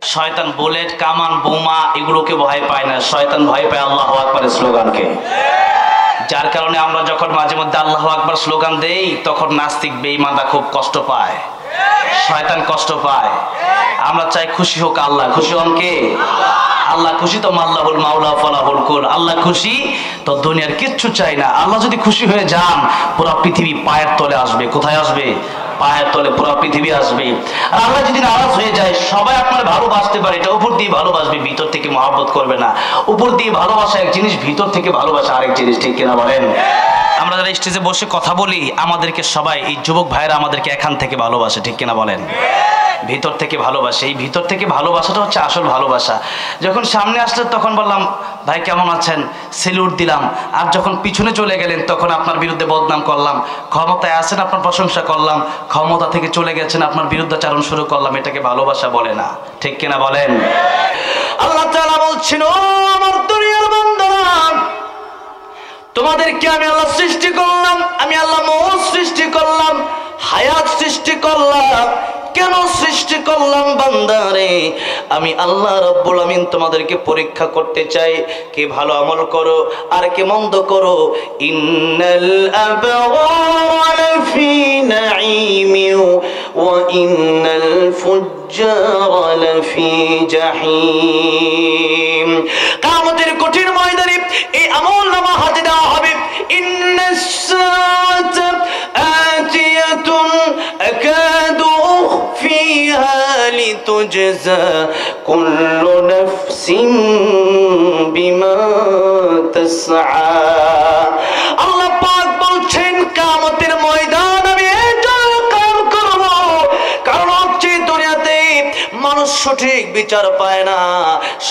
শয়তান বুলেট, কামান, বোমা এগুলোকে ভয় পায় না, শয়তান ভয় পায় আল্লাহু আকবারের স্লোগানকে। যার কারণে আমরা যখন মাঝে মধ্যে আল্লাহু আকবার স্লোগান দেই তখন নাস্তিক বেঈমানরা খুব কষ্ট পায়, শয়তান কষ্ট পায়। আমরা চাই খুশি হোক আল্লাহ। খুশি হন কে? আল্লাহ খুশি তো মাল্লাহুল মাওলা ফালাহুল কুল। আল্লাহ খুশি তো দুনিয়ার কিচ্ছু চাই না। আল্লাহ যদি খুশি হয়ে যান পুরো পৃথিবী পায়ের তলে আসবে। কোথায় আসবে? পায়ের তলে পুরো পৃথিবী আসবে। আর আল্লাহ যদি নারাজ হয়ে যায় সবাই আপনার ভালোবাসতে পারে, এটা উপর দিয়ে ভালোবাসবে, ভিতর থেকে মহব্বত করবে না। উপর দিয়ে ভালোবাসা এক জিনিস, ভিতর থেকে ভালোবাসা আরেক জিনিস, ঠিক কিনা বলেন? আমরা যারা স্টেজে বসে কথা বলি আমাদেরকে সবাই, এই যুবক ভাইরা আমাদেরকে এখান থেকে ভালোবাসে, ঠিক কিনা বলেন? ভিতর থেকে ভালোবাসে। এই ভিতর থেকে ভালোবাসাটা হচ্ছে আসল ভালোবাসা। যখন সামনে আসলেন তখন বললাম ভাই কেমন আছেন, সেলুট দিলাম। আর যখন পিছনে চলে গেলেন তখন আপনার বিরুদ্ধে বদনাম করলাম। ক্ষমতায় আছেন আপনার প্রশংসা করলাম, ক্ষমতা থেকে চলে গেছেন আপনার বিরুদ্ধাচারণ শুরু করলাম। এটাকে ভালোবাসা বলে না, ঠিক কিনা বলেন? আল্লাহ তাআলা বলছেন, ও আমার দুনিয়ার বান্দারা, তোমাদেরকে আমি আল্লাহ সৃষ্টি করলাম, আমি আল্লাহ মৌত সৃষ্টি করলাম, হায়াত সৃষ্টি করলাম। কেন সৃষ্টি করলাম বান্দারে? আমি আল্লাহ রাব্বুল আমিন তোমাদেরকে পরীক্ষা করতে চাই, কে ভালো আমল করো আর কে মন্দ করো। ইন্নাল আবরারা ফি নাঈমি ওয়া ইন্নাল ফুজ্জারা লাফি জাহিম। কিয়ামতের কঠিন ময়দানে এই আমলনামা হাতে দেওয়া হবে। ইন্নাস সাআতা আতিয়াতুন আকাদু فيها لتجزى كل نفس بما تسعى। আল্লাহ পাক বলছেন কিয়ামতের ময়দান আমি এই জন্য কায়েম করব, কারণ হচ্ছে দুনিয়াতে মানুষ সঠিক বিচার পায় না,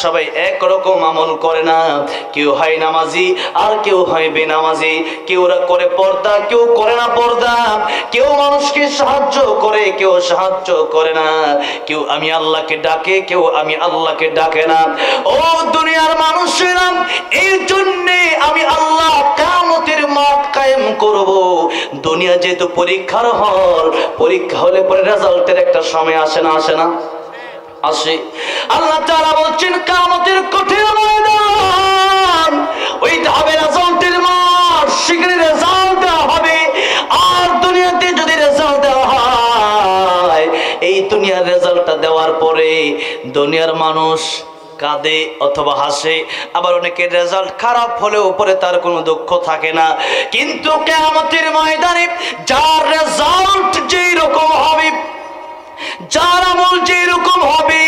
সবাই একরকম আমল করে না। কেউ হয় নামাজি আর কেউ হয় বেনামাজি, কেউ করে পর্দা কেউ করে না পর্দা, কেউ মানুষকে সাহায্য করে কেউ সাহায্য করে না, কেউ আমি আল্লাহকে ডাকে কেউ আমি আল্লাহকে ডাকে না। ও দুনিয়ার মানুষেরা, এই জন্যে আমি আল্লাহ কিয়ামতের মাঠ কায়েম করব। দুনিয়া যেহেতু পরীক্ষার হল, পরীক্ষা হলে পরে রেজাল্টের একটা সময় আসে না? আসে না? আসে। আল্লাহ তাআলা বলছেন কিয়ামতের কঠিন ময়দান, ওইটা হবে রেজাল্টের মাঠ, সেখানে রেজাল্ট দেওয়া হবে। আর দুনিয়াতে যদি রেজাল্ট দেওয়া হয়, এই দুনিয়ার রেজাল্টটা দেওয়ার পরে দুনিয়ার মানুষ কাঁদে অথবা হাসে, আবার অনেকের রেজাল্ট খারাপ হলেও পরে তার কোনো দুঃখ থাকে না। কিন্তু কিয়ামতের ময়দানে যার রেজাল্ট যেই রকম হবে, যার আমল যেরকম হবে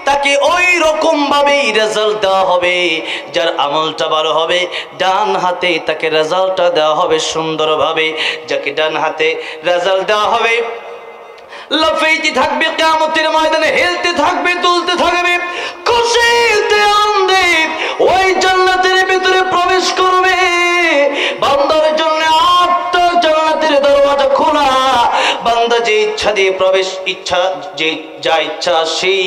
তাকে ওই রকম ভাবেই রেজাল্ট দেওয়া হবে। যার আমলটা ভালো হবে ডান হাতে তাকে রেজাল্টটা দেওয়া হবে সুন্দরভাবে। যাকে ডান হাতে রেজাল্ট দেওয়া হবে লাফাইতে থাকবে কিয়ামতের ময়দানে, হেলতে থাকবে, দুলতে থাকবে, খুশিতে আনন্দে ওই জান্নাতের ভিতরে প্রবেশ করবে। বান্দার জন্য আটটা জান্নাতের দরওয়াজা খোলা। বান্দা যে ইচ্ছা দিয়ে প্রবেশ, ইচ্ছা যে যা ইচ্ছা সেই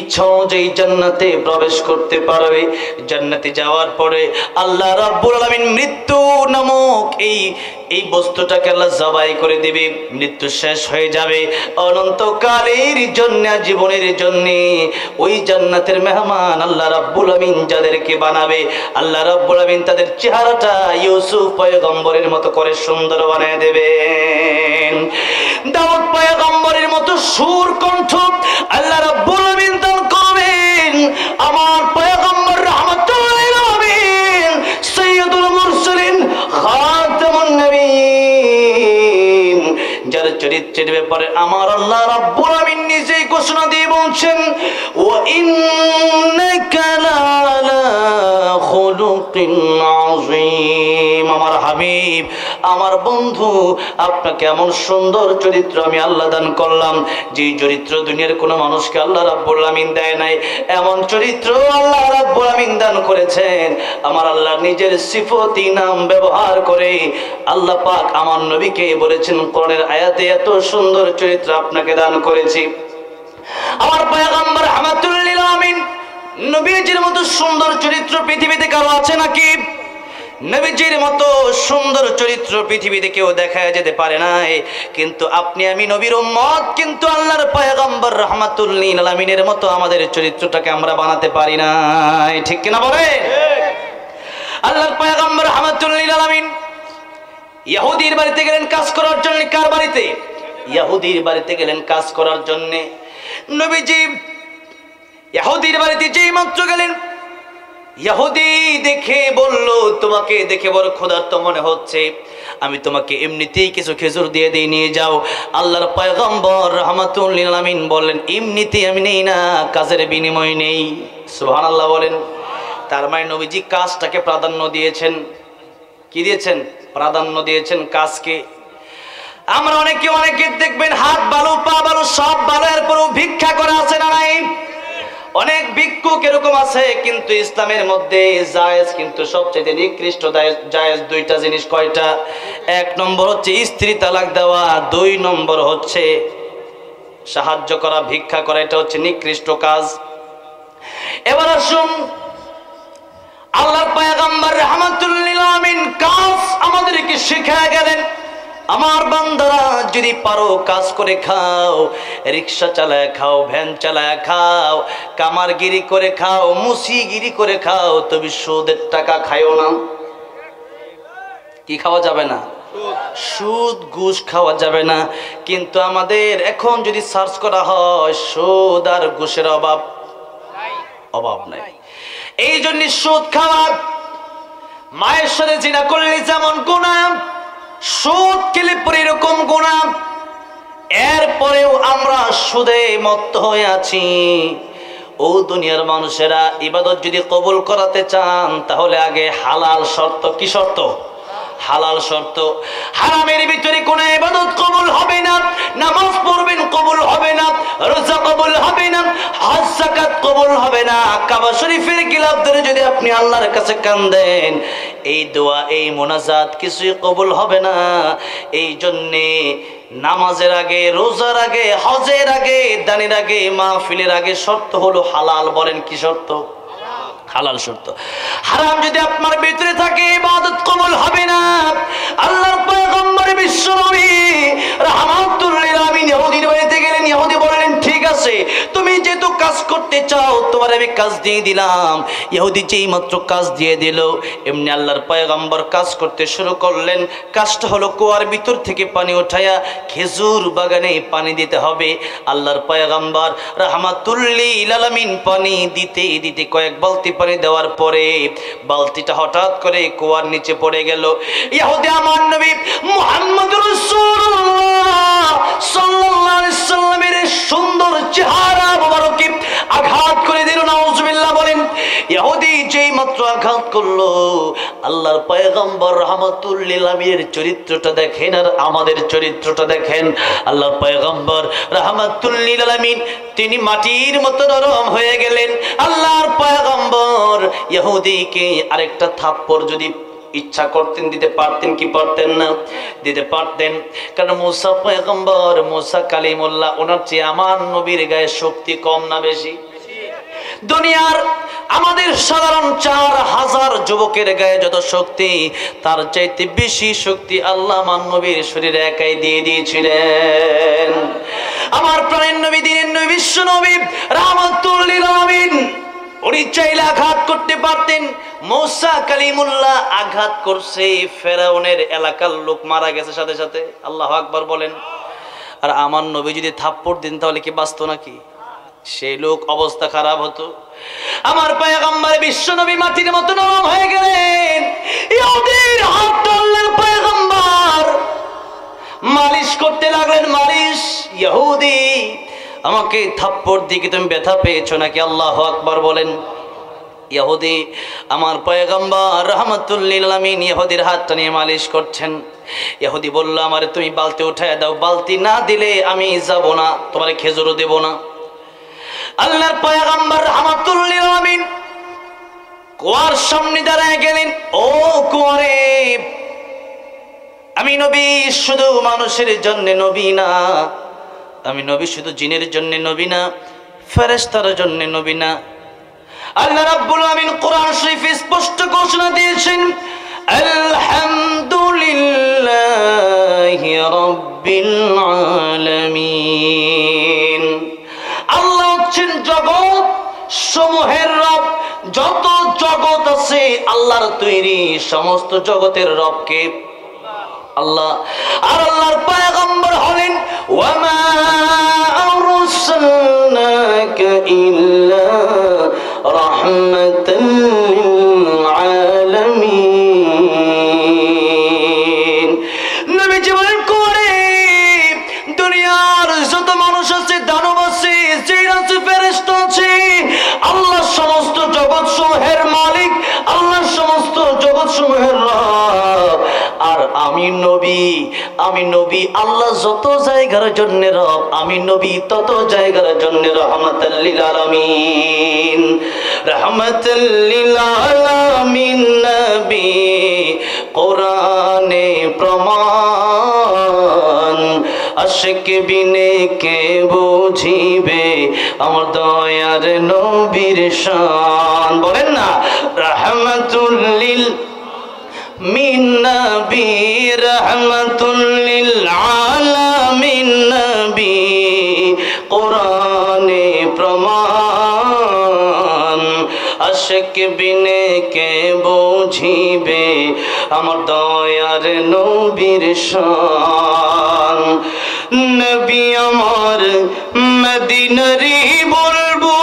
ইচ্ছা অনুযায়ী জান্নাতে প্রবেশ করতে পারবে। জান্নাতে যাওয়ার পরে আল্লাহ রাব্বুল আলামিন মৃত্যু নামক এই বস্তুটাকে আল্লাহ জবাই করে দিবে। মৃত্যু শেষ হয়ে যাবে। অনন্তকালের জন্য, জীবনের জন্য ওই জান্নাতের মেহমান আল্লাহ রাব্বুল আমিন যাদেরকে বানাবে, আল্লাহ রাব্বুল আমিন তাদের চেহারাটা ইউসুফ পয়গম্বরের মতো করে সুন্দর বানিয়ে দেবেন। দাউদ পয়গম্বরের মতো সুর কণ্ঠ আল্লাহ রাব্বুল আমিন দান করবেন। আমার পয়গম্বর রাহমাতুল লিল আলামিন সাইয়্যিদুল মুরসালিন খাতামুন নবীন, যার চরিত্রের ব্যাপারে আমার আল্লাহ রাব্বুল আমিন নিজেই ঘোষণা দিয়ে বলছেন, ওয়া ইন্নাকা লাআলা খুলুকিন আযীম। আমার হাবিব, আমার বন্ধু, আপনাকে এমন সুন্দর চরিত্র আমি আল্লাহ দান করলাম, যে চরিত্র দুনিয়ার কোনো মানুষকে আল্লাহ রাব্বুল আমিন দেয় নাই। এমন চরিত্র আল্লাহ রাব্বুল আমিন দান করেছেন। আমার আল্লাহ নিজের সিফতি নাম ব্যবহার করে আল্লাহ পাক আমার নবীকে বলেছেন কোরআনের আয়াতে, এত সুন্দর চরিত্র আপনাকে দান করেছি। আমার পয়গম্বর রাহমাতুল লিল আলামিন নবীজির মতো সুন্দর চরিত্র পৃথিবীতে কারো আছে নাকি? নবীজির মতো সুন্দর চরিত্র পৃথিবীতে কেউ দেখা যেতে পারে না, কিন্তু আপনি আমি নবীর উম্মত, কিন্তু আল্লাহর পয়গম্বর রাহমাতুল লিল আলামিনের মতো আমাদের চরিত্রটাকে আমরা বানাতে পারি না। ঠিক কিনা বলে? আল্লাহর পয়গম্বর রাহমাতুল লিল আলামিন ইহুদির বাড়িতে গেলেন কাজ করার জন্য। কার বাড়িতে? ইহুদির বাড়িতে গেলেন কাজ করার জন্য। নবীজি ইহুদির বাড়িতে যেই মাত্র গেলেন, ইহুদি দেখে বলল, তোমাকে দেখে বড় ক্ষুধার্ত মনে হচ্ছে, আমি তোমাকে এমনিতেই কিছু খেজুর দিয়ে দিই, নিয়ে যাও। আল্লাহর পয়গম্বর রাহমাতুল লিল আলামিন বললেন, এমনিতেই আমি নেই না, কাজের বিনিময় নেই। সুবহানাল্লাহ বলেন। তার মানে নবীজি কাজটাকে প্রাধান্য দিয়েছেন। কি দিয়েছেন? প্রাধান্য দিয়েছেন কাজকে। আমরা অনেকে দেখবেন হাত ভালো, পা ভালো, সব ভালো, এরপরও ভিক্ষা করে আছে না নাই? অনেক ভিক্ষুক এরকম আছে, কিন্তু ইসলামের মধ্যে জায়েজ, কিন্তু সবচেয়ে নিকৃষ্ট জায়েজ দুইটা জিনিস। কয়টা? এক নম্বর হচ্ছে স্ত্রী তালাক দেওয়া, দুই নম্বর হচ্ছে সাহায্য করা, ভিক্ষা করা। এটা হচ্ছে নিকৃষ্ট কাজ। এবার আসুন, আল্লাহর পয়গম্বর রাহমাতুল লিল আলামিন কাজ আমাদেরকে শিখায় গেলেন, আমার বান্দারা যদি পারো কাজ করে খাও, রিক্সা চালায় খাও, ভ্যান চালায় খাও, কামারগিরি করে খাও, মুসিগিরি করে খাও, তবে সুদের টাকা খাইও না। কি খাওয়া যাবে না? সুদ ঘুষ খাওয়া যাবে না। কিন্তু আমাদের এখন যদি সার্চ করা হয়, সুদ আর ঘুষের অভাব নাই। এই জন্য সুদ খাওয়া, মায়ের সাথে জিনা করলে যেমন গুনাহ, সুদ খেলে পরে এরকম গুনাহ। এরপরেও আমরা সুদে মত্ত হয়ে আছি। ও দুনিয়ার মানুষেরা, ইবাদত যদি কবুল করাতে চান, তাহলে আগে হালাল শর্ত। কি শর্ত? হালাল শর্ত। হারামের ভিতরে কোন ইবাদত কবুল হবে না। নামাজ পড়বেন কবুল হবে না, রোজা কবুল হবে না, হজ যাকাত কবুল হবে না। কাবা শরীফের গিলাফ ধরে যদি আপনি আল্লাহর কাছে কান্দেন, এই দোয়া, এই মোনাজাত কিছুই কবুল হবে না। এই জন্যে নামাজের আগে, রোজার আগে, হজের আগে, দানের আগে, মাহফিলের আগে শর্ত হলো হালাল। বলেন কি শর্ত? হালাল শর্ত। হারাম যদি আপনার ভিতরে থাকে, ইবাদত কবুল হবে না। আল্লাহর পয়গম্বর বিশ্বনবী রাহমাতুল লিল আলামিন ইহুদির বাড়িতে গেলেন। ইহুদি বললেন, ঠিক আছে, তুমি যেহেতু কাজ করতে চাও, তোমার আমি কাজ দিয়ে দিলাম। ইহুদি যেই মাত্র কাজ দিয়ে দিল, এমনি আল্লাহর পয়গম্বর কাজ করতে শুরু করলেন। কাজটা হলো কুয়ার ভিতর থেকে পানি উঠায়া খেজুর বাগানে পানি দিতে হবে। আল্লাহর পয়গম্বর রাহমাতুল লিল আলামিন পানি দিতে দিতে কয়েক বালতি পানি দেওয়ার পরে বালতিটা হঠাৎ করে কুয়ার নিচে পড়ে গেল। ইহুদি আমার নবী মুহাম্মদুর রাসূলুল্লাহ সাল্লাল্লাহু আলাইহি সাল্লামের সুন্দর চেহারা মোবারকে আঘাত করে দিল। নাউজুবিল্লাহ বলেন। ইহুদি যেই মাত্র আঘাত করলো, আল্লাহর পয়গম্বর রাহমাতুল লিল আলামিনের চরিত্রটা দেখেন আর আমাদের চরিত্রটা দেখেন। আল্লাহর পয়গম্বর রাহমাতুল লিল আলামিন তিনি মাটির মতো নরম হয়ে গেলেন। আল্লাহর পয়গম্বর ইহুদিকে আরেকটা থাপ্পড় যদি ইচ্ছা করতেন দিতে পারতেন, কি পারতেন না? দিতে পারতেন। কারণ মুসা পয়গম্বর, মুসা কালিমুল্লাহ, ওনার চেয়ে আমার নবীর গায়ে শক্তি কম না বেশি? দুনিয়ার আমাদের সাধারণ 4000 যুবকের গায়ে যত শক্তি, তার চাইতে বেশি শক্তি আল্লাহ আমার নবীর শরীরে একাই দিয়ে দিয়েছিলেন। আমার প্রাণের নবী, দিনের নবী, বিশ্ব নবী রাহমাতুল লিল আলামিন, উনি চাইলে আঘাত করতে পারতেন। মুসা কালিমুল্লাহ আঘাত করছে, ফেরাউনের এলাকার লোক মারা গেছে সাথে সাথে। আল্লাহু আকবার বলেন। আর আমার নবী যদি থাপ্পড় দিন, তাহলে কি বাঁচতো নাকি? সেই লোক অবস্থা খারাপ হতো। আমার পয়গম্বর বিশ্ব নবী মাটির মতো নরম হয়ে গেলেন। ইহুদির হাতটা আল্লাহর পয়গম্বর মালিশ করতে লাগলেন। মালিশ। ইহুদি, আমাকে থাপ্পড় দিয়ে তুমি ব্যথা পেয়েছো নাকি? আল্লাহু আকবার বলেন। ইহুদি আমার পয়গম্বর রাহমাতুল লিল আলামিন ইহুদির হাতটা নিয়ে মালিশ করছেন। ইহুদি বলল, আমারে তুমি বালতি উঠায় দাও, বালতি না দিলে আমি যাব না, তোমারে খেজুরও দেব না। আল্লাহর পয়গম্বর রাহমাতুল লিল আলামিন কুয়ার সামনে দাঁড়ায় গেলেন। ও কুয়ারে, আমি নবী শুধু মানুষের জন্য নবী না, আমি নবী শুধু জিনের জন্য নবী না, ফেরেশতার জন্য নবী না। আল্লাহ রাব্বুল আলামিন কোরআন শরীফে স্পষ্ট ঘোষণা দিয়েছেন, আলহামদুলিল্লাহি রাব্বিল আলামিন। আল্লাহ হচ্ছেন জগৎ সমূহের রব। যত জগৎ আছে আল্লাহর তৈরি, সমস্ত জগতের রবকে আল্লাহ। আর আল্লাহর পয়গম্বর হলেন ওয়ামা আরসালনাকা ইল্লা রাহমাতাল লিল আলামিন। নবীজি বলেন করে দুনিয়ার যত মানুষ আছে, দানব আছে, জিন আছে, ফেরেশতা আছে, আল্লাহ সমস্ত জগৎ সমূহের মালিক, আল্লাহ সমস্ত জগৎ সমূহের রব। আর আমি নবী আল্লাহ যত জায়গার জন্য রব, আমি নবী তত জায়গার জন্য রাহমাতাল লিল আলামিন। রাহমাতাল লিল আলামিন নবী কোরআনে প্রমাণ, আশিক বিনে কে বুঝিবে আমার দয়ার নবীর শান। বলেন না রাহমাতুল লিল মিন নবী, রাহমাতুল লিল আলামিন নবী কোরআনে প্রমাণ, আশিক বিনে কে বুঝিবে আমার দয়ার নবীর শান। নবী আমার মদিনারি বলবো,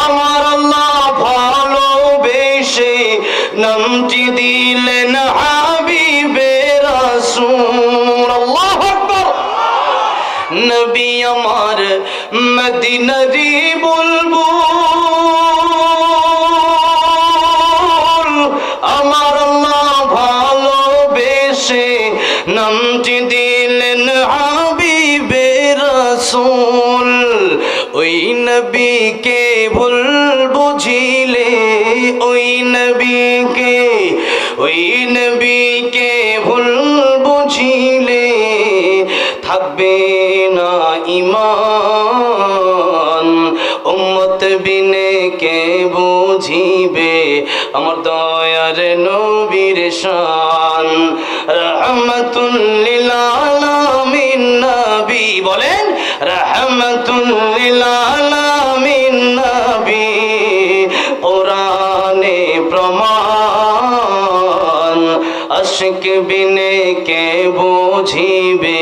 আমার আল্লাহ ভালোবেসে নামটি দিলেন হাবিবে রাসূল। আল্লাহু আকবার। নবী আমার মদিনারি বলবো, আমার আল্লাহ ভালোবেসে নামটি দিলেন হাবিবে রাসূল। ওই নবীকে ভুল বুঝিলে, ওই নবীকে ভুল বুঝিলে থাকবে না ঈমান। উম্মত বিনে কে বুঝিবে আমার দয়ার নবীর শান। রাহমাতুল লিল আলামিন নবী, বলেন রাহমাতুল লিল আলামিন নবী কোরআনে প্রমাণ, আশিক বিনে কে বুঝিবে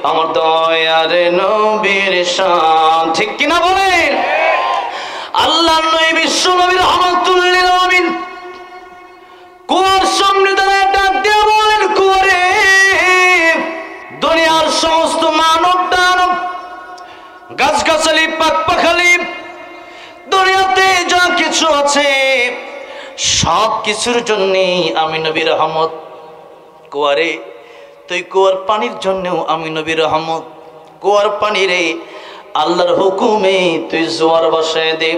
আমার দয়ার নবীর শান। ঠিক কিনা বলেন? আল্লাহর নবী বিশ্ব নবী রাহমাতুল লিল আলামিন কুয়ার সামনে দাঁড়ায় ডাক দিয়ে বলেন, কুয়ারে দুনিয়ার সমস্ত মানব দানব, গাছগাছালি, পাখপাখালি, দুনিয়াতে যা কিছু আছে সব কিছুর জন্যে আমি নবী রহমত। কুয়ারে তুই কুয়ার পানির জন্যেও আমি নবী রহমত। কুয়ার পানি রে আল্লাহর হুকুমে তুই জোয়ার বসায় দে।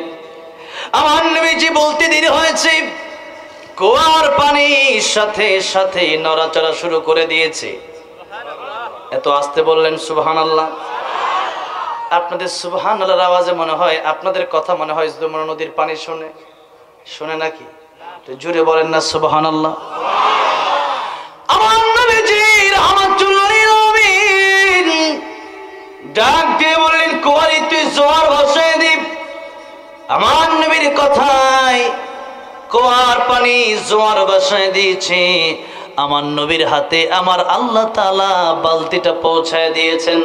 আমার নবীজি বলতে দেরি হয়েছে, কুয়ার পানি সাথে সাথে নড়াচড়া শুরু করে দিয়েছে। এত আস্তে বললেন সুবহানাল্লাহ। আপনাদের সুবহানাল্লাহর আওয়াজে মনে হয়, আপনাদের কথা মনে হয় যমুনা নদীর পানি শোনে নাকি? তো জোরে বলেন না সুবহানাল্লাহ। আমার নবীজি রাহমাতুল লিল আলামিন ডাক দিয়ে বললেন, কুয়ারে তুই জোয়ার বসায় দিবি। আমার নবীর কথায় কুয়ার পানি জোয়ার বসায় দিয়েছে। আমার নবীর হাতে আমার আল্লাহ তাআলা বালতিটা পৌঁছায় দিয়েছেন।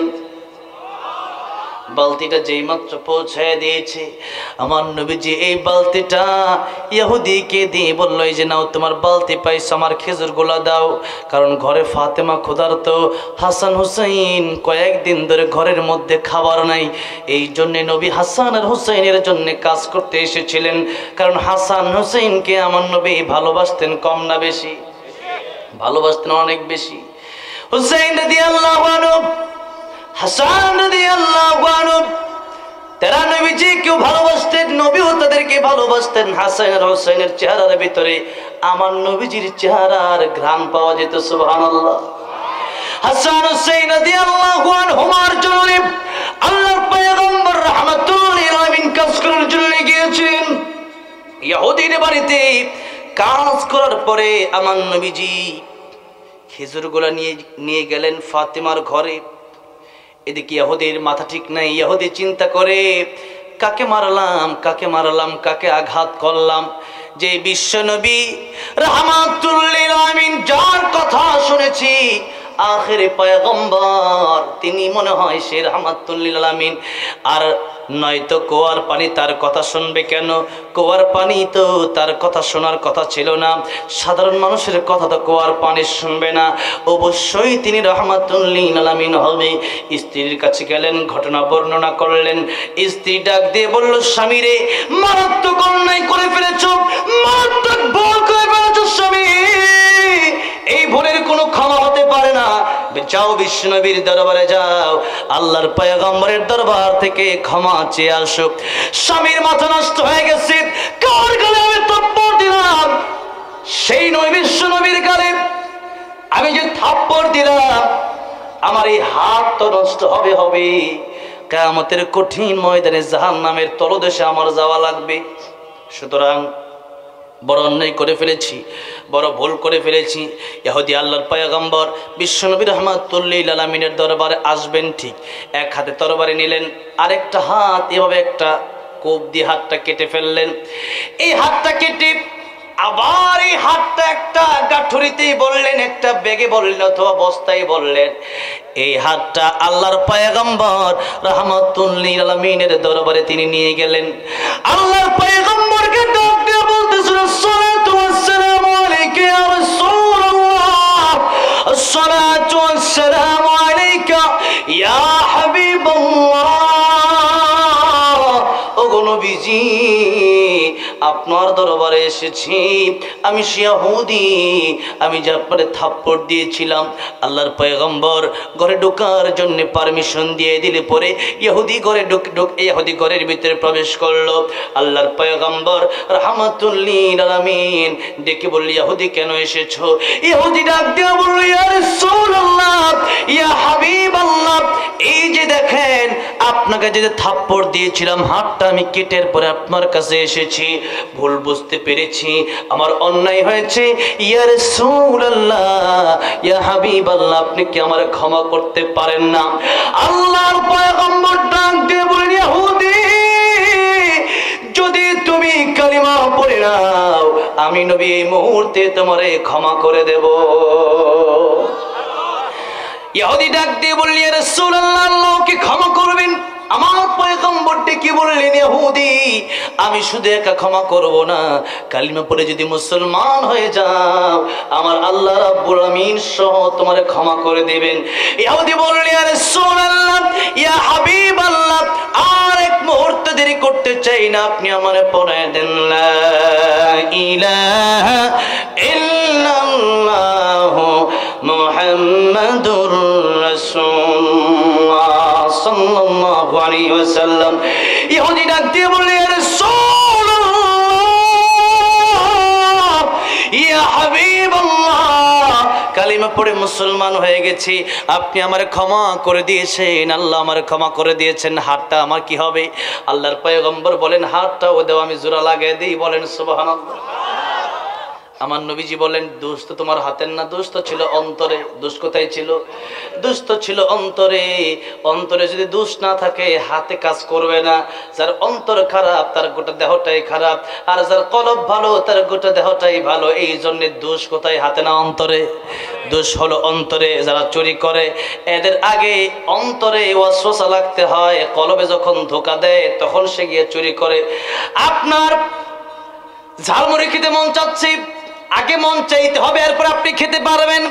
বালতিটা যেই মাত্র পৌঁছায় দিয়েছে, আমার নবীজি এই বালতিটা ইহুদিকে দিয়ে বলল, এই যে নাও তোমার বালতি পাইছো, আমার খেজুর গুলা দাও। কারণ ঘরে ফাতেমা ক্ষুধার্ত, হাসান হুসাইন কয়েকদিন ধরে ঘরের মধ্যে খাবার নাই। এই জন্যে নবী হাসান আর হুসাইনের জন্য কাজ করতে এসেছিলেন। কারণ হাসান হুসাইনকে আমার নবী ভালোবাসতেন কম না বেশি? ভালোবাসতেন অনেক বেশি। হুসাইন রাদিয়াল্লাহু আনহু, হাসান রাদিয়াল্লাহু আনহু, তারা নবীজি কেউ ভালোবাসতেন, নবীও তাদেরকে ভালোবাসতেন। হাসান আর হুসাইনের চেহারার ভিতরে আমার নবীজির চেহারার ঘ্রাণ পাওয়া যেত। সুবহানাল্লাহ। হাসান হুসাইন রাদিয়াল্লাহু আনহুমার জন্য আল্লাহর পয়গম্বর রাহমাতুল লিল ইহুদির বাড়িতে কাজ করার পরে আমার নবীজি খেজুরগুলা নিয়ে গেলেন ফাতেমার ঘরে। এদিকে ইহুদির মাথা ঠিক নাই, ইহুদি চিন্তা করে কাকে মারলাম, কাকে আঘাত করলাম। যে বিশ্বনবী রাহমাতুল লিল আলামিন, যার কথা শুনেছি আখির পয়গম্বর, তিনি মনে হয় সে রাহমাতুল লিল আলামিন। আর নয়তো কুয়ার পানি তার কথা শুনবে কেন? কুয়ার পানি তো তার কথা শোনার কথা ছিল না। সাধারণ মানুষের কথা তো কুয়ার পানি শুনবে না, অবশ্যই তিনি রাহমাতুল লিল আলামিন হবে। স্ত্রীর কাছে গেলেন, ঘটনা বর্ণনা করলেন। স্ত্রী ডাক দিয়ে বলল, স্বামী রে, মারাত্মক অন্যায় করে ফেলেছ, মারাত্মক ভুল করে ফেলেছ স্বামী, এই ভুলের কোনো ক্ষমা হতে পারে না। যাও বিশ্বনবীর দরবারে যাও, আল্লাহর পয়গম্বরের দরবার থেকে ক্ষমা চেয়ে আসো। স্বামীর মাথা নষ্ট হয়ে গেছে, কার গালে আমি থাপ্পড় দিলাম? সেই নয় বিশ্বনবীর গালে আমি যে থাপ্পড় দিলাম, আমার এই হাত তো নষ্ট হবে। কিয়ামতের কঠিন ময়দানে জাহান্নামের তলদেশে আমার যাওয়া লাগবে। সুতরাং বড় অন্যায় করে ফেলেছি, বড় ভুল করে ফেলেছি। ইহুদি আল্লাহর পয়গম্বর বিশ্বনবী রাহমাতুল লিল আলামিনের দরবারে আসবেন ঠিক, এক হাতে তরবারি নিলেন, আরেকটা হাত এভাবে একটা কোপ দিয়ে হাতটা কেটে ফেললেন। এই হাতটা কেটে আবার এই হাতটা একটা গাঠুরিতেই বললেন, একটা ব্যাগে বললেন অথবা বস্তায় বললেন। এই হাতটা আল্লাহর পয়গম্বর রাহমাতুল লিল আলামিনের দরবারে তিনি নিয়ে গেলেন। আল্লাহর পয়গম্বরকে ডাক দিয়ে বলতেছেন, আসসালাতু ওয়াসসালামু আলাইকা ইয়া রাসূলুল্লাহ, আসসালাতু ওয়াসসালামু আলাইকা ইয়া হাবিবাল্লাহ। ওগো নবীজি, আপনার দরবারে এসেছি, আমি ইহুদি, আমি যে আপনারে থাপ্পড় দিয়েছিলাম। আল্লাহর পয়গম্বর ঘরে ঢোকার জন্য পারমিশন দিয়ে দিলে পরে ইহুদি ঘরে ইহুদি ঘরের ভিতরে প্রবেশ করলো। আল্লাহর পয়গম্বর রাহমাতুল লিল আলামিন ডেকে বলল, ইহুদি কেন এসেছো? ইহুদি ডাক দিয়ে বলল, ইয়া রাসূলুল্লাহ, ইয়া হাবিবাল্লাহ, এই যে দেখেন আপনাকে যে থাপ্পড় দিয়েছিলাম, হাতটা আমি কেটের পরে আপনার কাছে এসেছি, ভুল বুঝতে পেরেছি, আমার অন্যায় হয়েছে। ইয়া রাসূলুল্লাহ, ইয়া হাবিবাল্লাহ, আপনি কি আমারে ক্ষমা করতে পারেন না? আল্লাহর পয়গম্বর ডাক দিয়ে বলেন, ইহুদি, যদি তুমি কালিমা পড়ে নাও, আমি নবী এই মুহূর্তে তোমারে ক্ষমা করে দেব। ইহুদি ডাক দিয়ে বলল, ইয়া রাসূলুল্লাহ, আল্লাহকে ক্ষমা করবেন। আমার পয়গম্বরটি কি বললেন, ইহুদি, আমি শুধু একা ক্ষমা করব না, কালিমা পড়ে যদি মুসলমান হয়ে যাও, আমার আল্লাহ রাব্বুল আমিন সহ তোমারে ক্ষমা করে দিবেন। ইহুদি বলল, ইয়া রাসূলুল্লাহ, ইয়া হাবিবাল্লাহ, আর এক মুহূর্ত দেরি করতে চাই না, আপনি আমারে পড়ায় দেন, লা ইলাহা ইল্লাল্লাহু মুহাম্মাদুর রাসূলুল্লাহ সাল্লাল্লাহু আলাইহি ওয়াসাল্লাম। ইহুদি ডাক দিয়ে বলল, ইয়া রাসূলুল্লাহ, ইয়া হাবিবাল্লাহ, কালিমা পড়ে মুসলমান হয়ে গেছি, আপনি আমারে ক্ষমা করে দিয়েছেন, আল্লাহ আমারে ক্ষমা করে দিয়েছেন, হাতটা আমার কি হবে? আল্লাহর পয়গম্বর বলেন, হাতটা ও দাও, আমি জোড়া লাগিয়ে দিই। বলেন সুবহানাল্লাহ। আমার নবীজি বলেন, দোষ তো তোমার হাতের না, দোষ তো ছিল অন্তরে। দোষ কোথায় ছিল? দোষ তো ছিল অন্তরে। অন্তরে যদি দোষ না থাকে, হাতে কাজ করবে না। যার অন্তর খারাপ, তার গোটা দেহটাই খারাপ, আর যার কলব ভালো, তার গোটা দেহটাই ভালো। এই জন্য দোষ কোথায়? হাতে না, অন্তরে। দোষ হলো অন্তরে। যারা চুরি করে, এদের আগে অন্তরে ওয়াসওয়াসা লাগতে হয়, কলবে যখন ধোঁকা দেয় তখন সে গিয়ে চুরি করে। আপনার ঝালমুড়ি খেতে মন চাচ্ছে, আগে মন চাইতে হবে, এরপর আপনি খেতে পারবেন।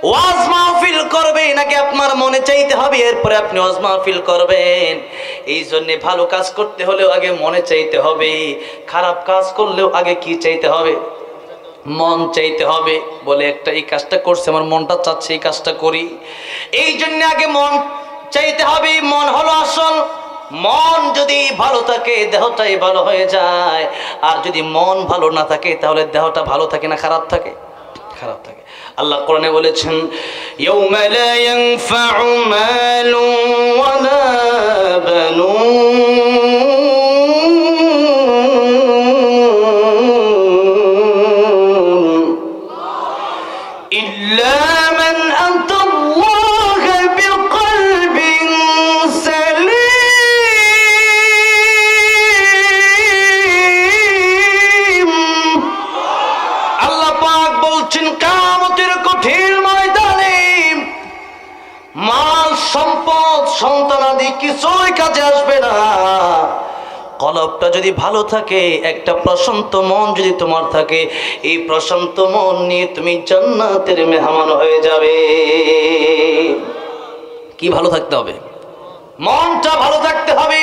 ওয়াজ মাহফিল করবেন, আগে আপনার মনে চাইতে হবে, এরপরে আপনি ওয়াজ মাহফিল করবেন। এই জন্য ভালো কাজ করতে হলেও আগে মনে চাইতে হবে, খারাপ কাজ করলেও আগে কি চাইতে হবে? মন চাইতে হবে। বলে একটা এই কাজটা করছে, আমার মনটা চাচ্ছে এই কাজটা করি, এই জন্য আগে মন চাইতে হবে। মন হলো আসল। মন যদি ভালো থাকে, দেহটাই ভালো হয়ে যায়। আর যদি মন ভালো না থাকে, তাহলে দেহটা ভালো থাকে না খারাপ থাকে? খারাপ থাকে। আল্লাহ কোরআনে বলেছেন, ইয়াউমা লা ইয়ানফাউ মালুন ওয়ালা বানুন মাল সম্পদ সন্তানাদি কিছুই কাজে আসবে না। কলবটা যদি ভালো থাকে, একটা প্রশান্ত মন যদি তোমার থাকে, এই প্রশান্ত মন নিয়ে তুমি জান্নাতের মেহমান হয়ে যাবে। কি ভালো থাকতে হবে? মনটা ভালো থাকতে হবে।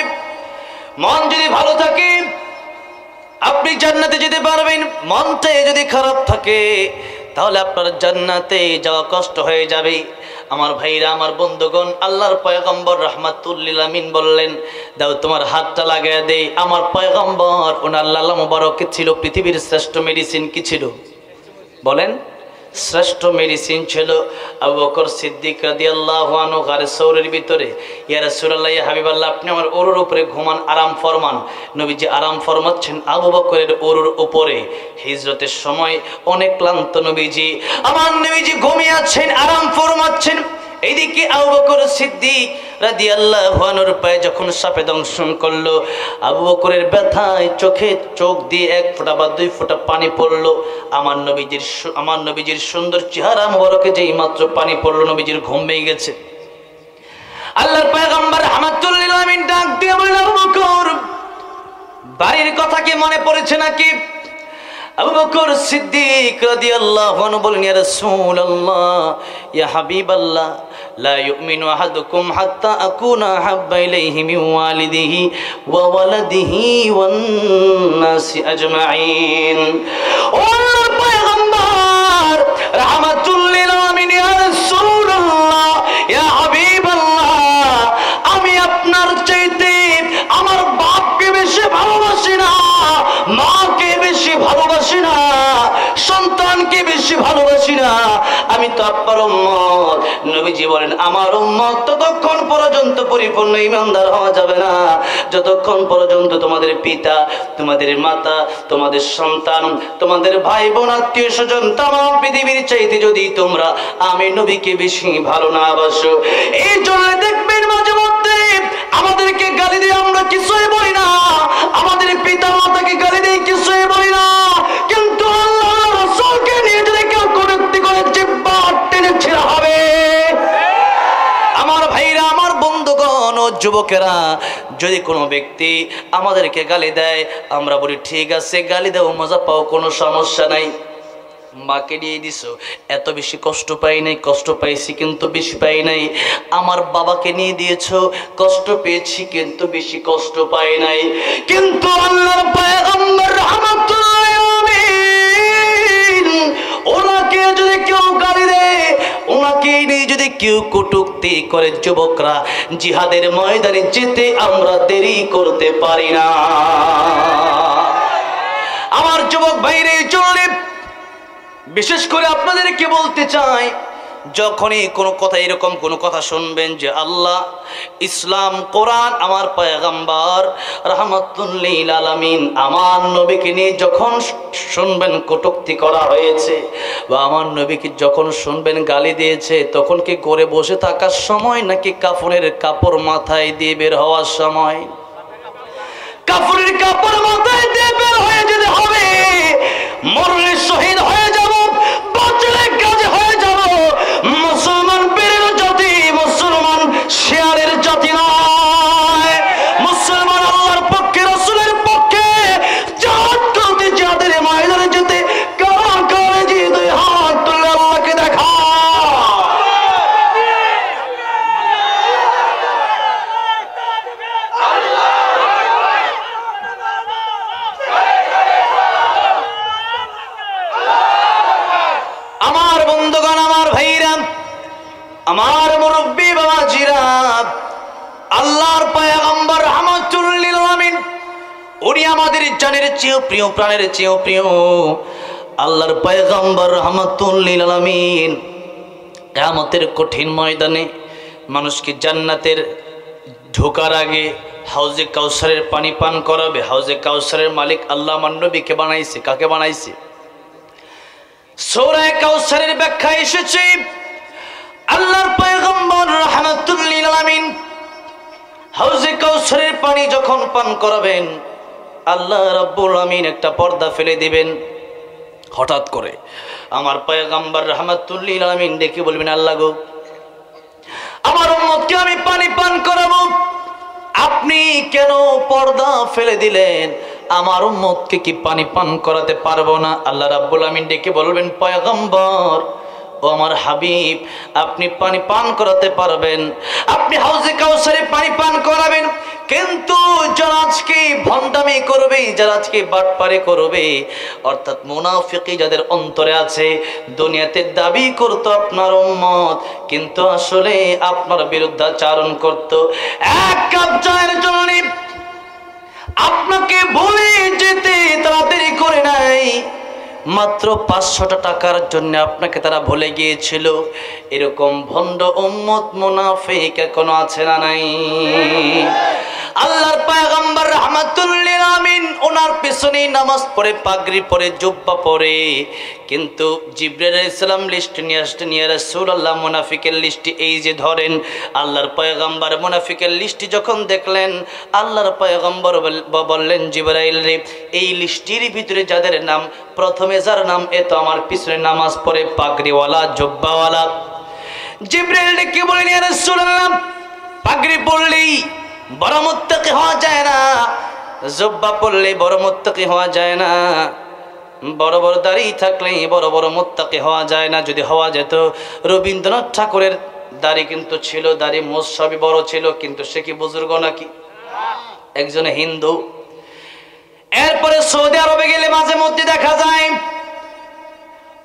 মন যদি ভালো থাকে আপনি জান্নাতে যেতে পারবেন। মনটা যদি খারাপ থাকে তাহলে আপনার জান্নাতে যাওয়া কষ্ট হয়ে যাবে। আমার ভাইরা, আমার বন্ধুগণ, আল্লাহর পয়গম্বর রাহমাতুল লিল আলামিন বললেন, দাও তোমার হাতটা লাগিয়ে দে। আমার পয়গম্বর ওনার লালা মুবারক ছিল পৃথিবীর শ্রেষ্ঠ মেডিসিন। কি ছিল বলেন? শ্রেষ্ঠ মেডিসিন ছিল আবু বকর সিদ্দিক রাদিয়াল্লাহু আনহু গারে সৌরের ভিতরে, ইয়া রাসূলুল্লাহ, ইয়া হাবিবাল্লাহ, আপনি আমার ওরুর উপরে ঘুমান, আরাম ফরমান। নবীজি আরাম ফরমাচ্ছেন আবু বকরের ওরুর উপরে। হিজরতের সময় অনেক ক্লান্ত নবীজি, আমার নবীজি ঘুমিয়ে আছেন, আরাম ফরমাচ্ছেন। এইদিকে আবু বকর সিদ্দিক রাদিয়াল্লাহু আনহুর পায়ে যখন সাপে দংশন করলো, আবু বকরের ব্যথায় চোখে চোখ দিয়ে 1 ফোঁটা বা 2 ফোঁটা পানি পড়লো। আমার নবীজির সুন্দর চেহারা মোবারকে যেই মাত্র পানি পড়লো, নবীজির ঘুম ভেঙে গেছে। আল্লাহর পয়গম্বর রাহমাতুল লিল আলামিন ডাক দিয়ে বললেন, আবু বকর, বাড়ির কথা কি মনে পড়েছে নাকি? আবু বকর সিদ্দিক রাদিয়াল্লাহু আনহু বলেন, ইয়া রাসূলুল্লাহ, ইয়া হাবিবাল্লাহ, লা ইউমিনু আহাদুকুম হাত্তা আকুনা হাব্বা ইলাইহি মিন ওয়ালিদিহি ওয়া ওয়ালাদিহি ওয়ান নাসি আজমাইন। ও আল্লাহর পয়গম্বর রাহমাতুল লিল আলামিন, ইয়া রাসূলুল্লাহ, ইয়া হাবিবাল্লাহ, আমি আপনার চাইতে আমার বাপকে বেশি ভালোবাসি না, মাকে বেশি ভালোবাসি না, সন্তানকে বেশি ভালোবাসি না। আমি তো আপনার উম্মত। নবীজি বলেন, আমার উম্মত ততক্ষণ পর্যন্ত পরিপূর্ণ ঈমানদার হওয়া যাবে না যতক্ষণ পর্যন্ত তোমাদের পিতা, তোমাদের মাতা, তোমাদের সন্তান, তোমাদের ভাই বোন, আত্মীয় স্বজন, তামাম পৃথিবীর চাইতে যদি তোমরা আমি নবীকে বেশি ভালো না বাসো। এই জন্য দেখবেন মাঝে মধ্যে আমাদেরকে গালি দিয়ে আমরা কিছুই বলি না, আমাদের পিতা মাতাকে গালি দিয়ে কিছুই বলি না, কিন্তু আল্লাহ রাসূলকে নিয়ে যদি কেউ কটূক্তি করে জিহ্বা টেনে ছেড়া হবে। আমার ভাইরা, আমার বন্ধুগণ ও যুবকেরা, যদি কোনো ব্যক্তি আমাদেরকে গালি দেয়, আমরা বলি ঠিক আছে, গালি দাও, মজা পাও, কোনো সমস্যা নাই। মাকে নিয়ে দিছো, এত বেশি কষ্ট পাই নাই, কষ্ট পাইছি কিন্তু বেশি পাই নাই। আমার বাবাকে নিয়ে দিয়েছো, কষ্ট পেয়েছি কিন্তু বেশি কষ্ট পাই নাই। কিন্তু আল্লাহর পয়গম্বর রাহমাতুল্লাহ আলাইহিন, ওনাকে যদি কেউ গালি দেয়, ওনাকে নিয়ে যদি কেউ কটূক্তি করে, যুবকরা, জিহাদের ময়দানে যেতে আমরা দেরি করতে পারি না। আমার যুবক ভাইরে, চলে বিশেষ করে আপনাদেরকে বলতে চাই, যখনই কোনো কথা, এরকম কোনো কথা শুনবেন যে আল্লাহ, ইসলাম, কোরআন, আমার পয়গম্বর রাহমাতুল লিল আলামিন, আমার নবীকে নিয়ে যখন শুনবেন কটূক্তি করা হয়েছে, বা আমার নবীকে যখন শুনবেন গালি দিয়েছে, তখন কি করে বসে থাকার সময় নাকি কাফনের কাপড় মাথায় দিয়ে বের হওয়ার সময়? কাফনের কাপড় মাথায় দিয়ে বের হয়ে যেতে হবে। মরলে শহীদ হয়ে যাব, বাঁচলে কাজে হয়ে যাব। মুসলমান বীরের জাতি, মুসলমান শেয়ারের জাতি নয়। মুসলমান আল্লাহর পক্ষে, রাসূলের পক্ষে জিহাদ করতে, জিহাদের ময়দানে যেতে কার কার জি দুই হাত তুলে আল্লাহকে দেখা। আমার বন্ধুগণ, আমার ভাইরা, আমার মুরব্বী বাবাজিরা, আল্লাহর পয়গম্বর রাহমাতুল লিল আলামিন, উনি আমাদের জানের চেয়েও প্রিয়, প্রাণের চেয়েও প্রিয়। আল্লাহর পয়গম্বর রাহমাতুল লিল আলামিন কিয়ামতের কঠিন ময়দানে মানুষকে জান্নাতের ঢোকার আগে হাউজে কাউসারের পানি পান করাবে। হাউজে কাউসারের মালিক আল্লাহ আমার নবীকে বানাইছে। কাকে বানাইছে? সূরা কাউসারের ব্যাখ্যা এসেছে, আল্লাহর পয়গম্বর রাহমাতুল লিল আলামিন হাউজে কাউসারের পানি যখন পান করাবেন, আল্লাহ রাব্বুল আমিন একটা পর্দা ফেলে দিবেন। হঠাৎ করে আমার পয়গম্বর রাহমাতুল লিল আলামিন ডেকে বলবেন, আল্লাহ গো, আমি পানি পান করাবো, আপনি কেন পর্দা ফেলে দিলেন? আমার উম্মতকে কি পানি পান করাতে পারবো না? আল্লাহ রাব্বুল আমিন ডেকে বলবেন, পয়গম্বর ও আমার হাবিব, আপনি পানি পান করাতে পারবেন, আপনি হাউজে কাউসারে পানি পান করাবেন, কিন্তু যারা আজকে ভণ্ডামি করবে, যারা আজকে বাটপারে করবে, অর্থাৎ মুনাফিকি যাদের অন্তরে আছে, দুনিয়াতে দাবি করতো আপনার উম্মত, কিন্তু আসলে আপনার বিরুদ্ধাচারণ করত। এক কাপ চায়ের জন্য আপনাকে ভুলে যেতে তারা দেরি করে নাই, মাত্র 500 টাকার জন্য আপনাকে তারা ভুলে গিয়েছিল। এরকম ভণ্ড উম্মত মুনাফিক এখনো আছে না নাই? আল্লাহর পয়গম্বর রাহমাতুল লিল আলামিন ওনার পেছনে নামাজ পড়ে, পাগড়ি পরে, জুব্বা পরে, কিন্তু জিবরাইল আলাইহিস সালাম লিস্ট নিয়ে আসতেন, ইয়া রাসূলুল্লাহ মুনাফিকের লিস্ট এই যে ধরেন। আল্লাহর পয়গম্বর মুনাফিকের লিস্ট যখন দেখলেন, আল্লাহর পয়গম্বর বললেন, জিবরাইল রে, এই লিস্টের ভিতরে যাদের নাম, প্রথমে যার নাম, এ তো আমার পিছনে নামাজ পড়ে, পাগড়িওয়ালা, জুব্বাওয়ালা। জিবরাইল ডেকে বলেন, ইয়া রাসূলুল্লাহ, পাগড়ি পরলেই বড় মুত্তাকি হওয়া যায় না, জুব্বা পরলে বড় মুত্তাকি হওয়া যায় না, বড় বড় দাড়ি থাকলে বড় বড় মুত্তাকি হওয়া যায় না। যদি হওয়া যেত, রবীন্দ্রনাথ ঠাকুরের দাড়ি কিন্তু ছিল, দাড়ি মোজ সবই বড় ছিল, কিন্তু সে কি বুজুর্গ নাকি? একজন হিন্দু। এরপরে সৌদি আরবে গেলে মাঝে মধ্যে দেখা যায়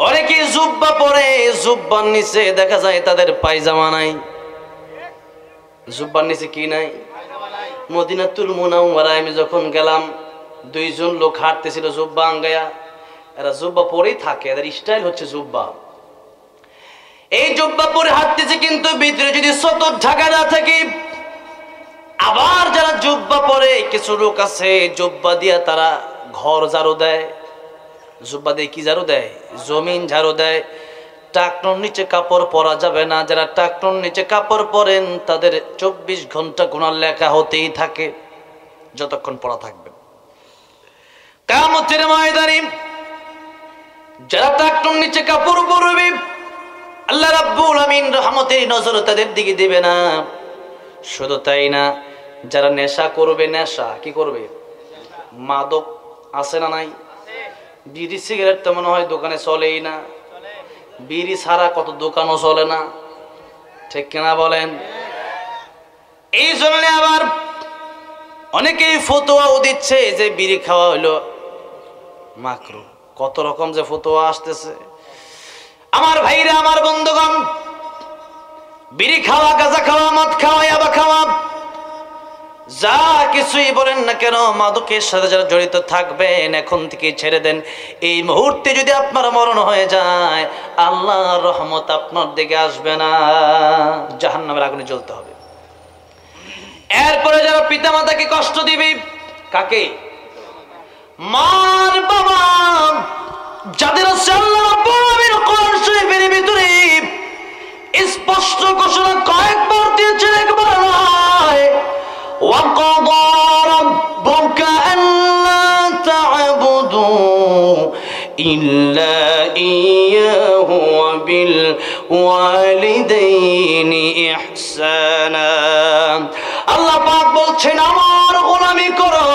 অনেকে জুব্বা পরে, জুব্বার নিচে দেখা যায় তাদের পায়জামা নাই। জুব্বার নিচে কি নাই? মদিনাতুল মুনাওয়ারায় আমি যখন গেলাম, 2 জন লোক হাঁটতেছিল জুব্বা আঙ্গায়া, এরা জুব্বা পরেই থাকে, এদের স্টাইল হচ্ছে জুব্বা। এই জুব্বা পরে হাঁটতেছে, কিন্তু ভিতরে যদি সতর ঢাকা না থাকে। আবার যারা জুব্বা পরে, কিছু লোক আছে জুব্বা দিয়া তারা ঘর ঝাড়ু দেয়। জুব্বা দিয়ে কি ঝাড়ু দেয়? জমিন ঝাড়ু দেয়। টাকনোর নিচে কাপড় পরা যাবে না। যারা টাকনোর নিচে কাপড় পরেন তাদের 24 ঘন্টা গুনাহ লেখা হতেই থাকে, যতক্ষণ পরা থাকবে। কিয়ামতের ময়দানে যারা টাকনোর নিচে কাপড় পরবে, আল্লাহ রাব্বুল আমিন রহমতের নজর তাদের দিকে দিবে না। শুধু তাই না, যারা নেশা করবে, নেশা কি করবে? মাদক আছে না নাই? বিড়ি সিগারেট তো মনে হয় দোকানে চলেই না, বিড়ি ছাড়া কত দোকানও চলে না, ঠিক কিনা বলেন? এই জন্য আবার অনেকেই ফতোয়াও দিচ্ছে যে বিড়ি খাওয়া হলো মাকরুহ। কত রকম যে ফতোয়া আসতেছে। আমার ভাইরা, আমার বন্ধুগণ, বিড়ি খাওয়া, গাঁজা খাওয়া, মদ খাওয়া, ইয়াবা খাওয়া, যা কিছুই বলেন না কেন, মাদকের সাথে যারা জড়িত থাকবেন এখন থেকে ছেড়ে দেন। এই মুহূর্তে যদি আপনার মরণ হয়ে যায়, আল্লাহর রহমত আপনার দিকে আসবে না, জাহান্নামের আগুনে জ্বলতে হবে। এরপরে যারা পিতা মাতাকে কষ্ট দিবে, কাকে? মার বাবা, যাদের আল্লাহ রাব্বুল আমিন কোরআন শরীফের ভিতরে স্পষ্ট ঘোষণা কয়েকবার দিয়েছেন, একবার নয়। وَقَضَى رَبُّكَ أَلَّا تَعْبُدُوا إِلَّا إِيَّاهُ وَبِالْوَالِدَيْنِ إِحْسَانًا। আল্লাহ পাক বলছেন, আমার গোলামি করো,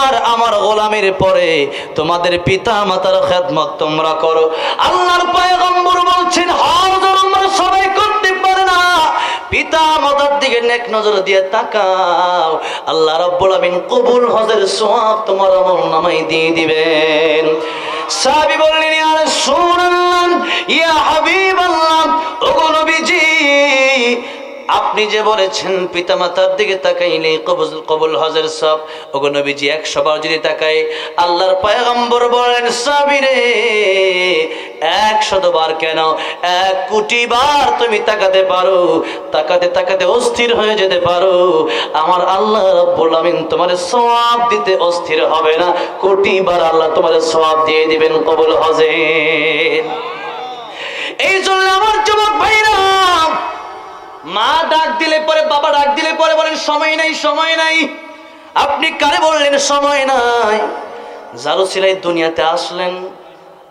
আর আমার গোলামির পরে তোমাদের পিতা মাতার খেদমত তোমরা করো। আল্লাহর পয়গম্বর বলছেন, হজ আমরা সবাই করতে পারে না, পিতা মাতার দিকে নেক নজর দিয়ে তাকাও, আল্লাহ রাব্বুল আমিন কবুল হজের সওয়াব তোমার আমলনামায় দিয়ে দিবেন। সাহাবী বললেন, ইয়া রাসূলুল্লাহ, ইয়া হাবিবাল্লাহ, ওগো নবীজি, আপনি যে বলেছেন পিতামাতার দিকে তাকাইলে কবুল হজের সব, ওগো নবীজি 100 বার যদি তাকাই, আল্লাহর পয়গম্বর বলেন, সাবিরে 100 বার কেন, 1 কোটি বার তুমি তাকাতে পারো, তাকাতে তাকাতে অস্থির হয়ে যেতে পারো, আমার আল্লাহ রাব্বুল আমিন তোমার সওয়াব দিতে অস্থির হবে না, কোটি বার আল্লাহ তোমার সওয়াব দিয়ে দিবেন কবুল হজের। এই জন্য আমার যুবক ভাইরা, মা ডাক দিলে পরে, বাবা ডাক দিলে পরে বলেন সময় নাই, সময় নাই। আপনি কারে বললেন সময় নাই? যার উসিলায় দুনিয়াতে আসলেন,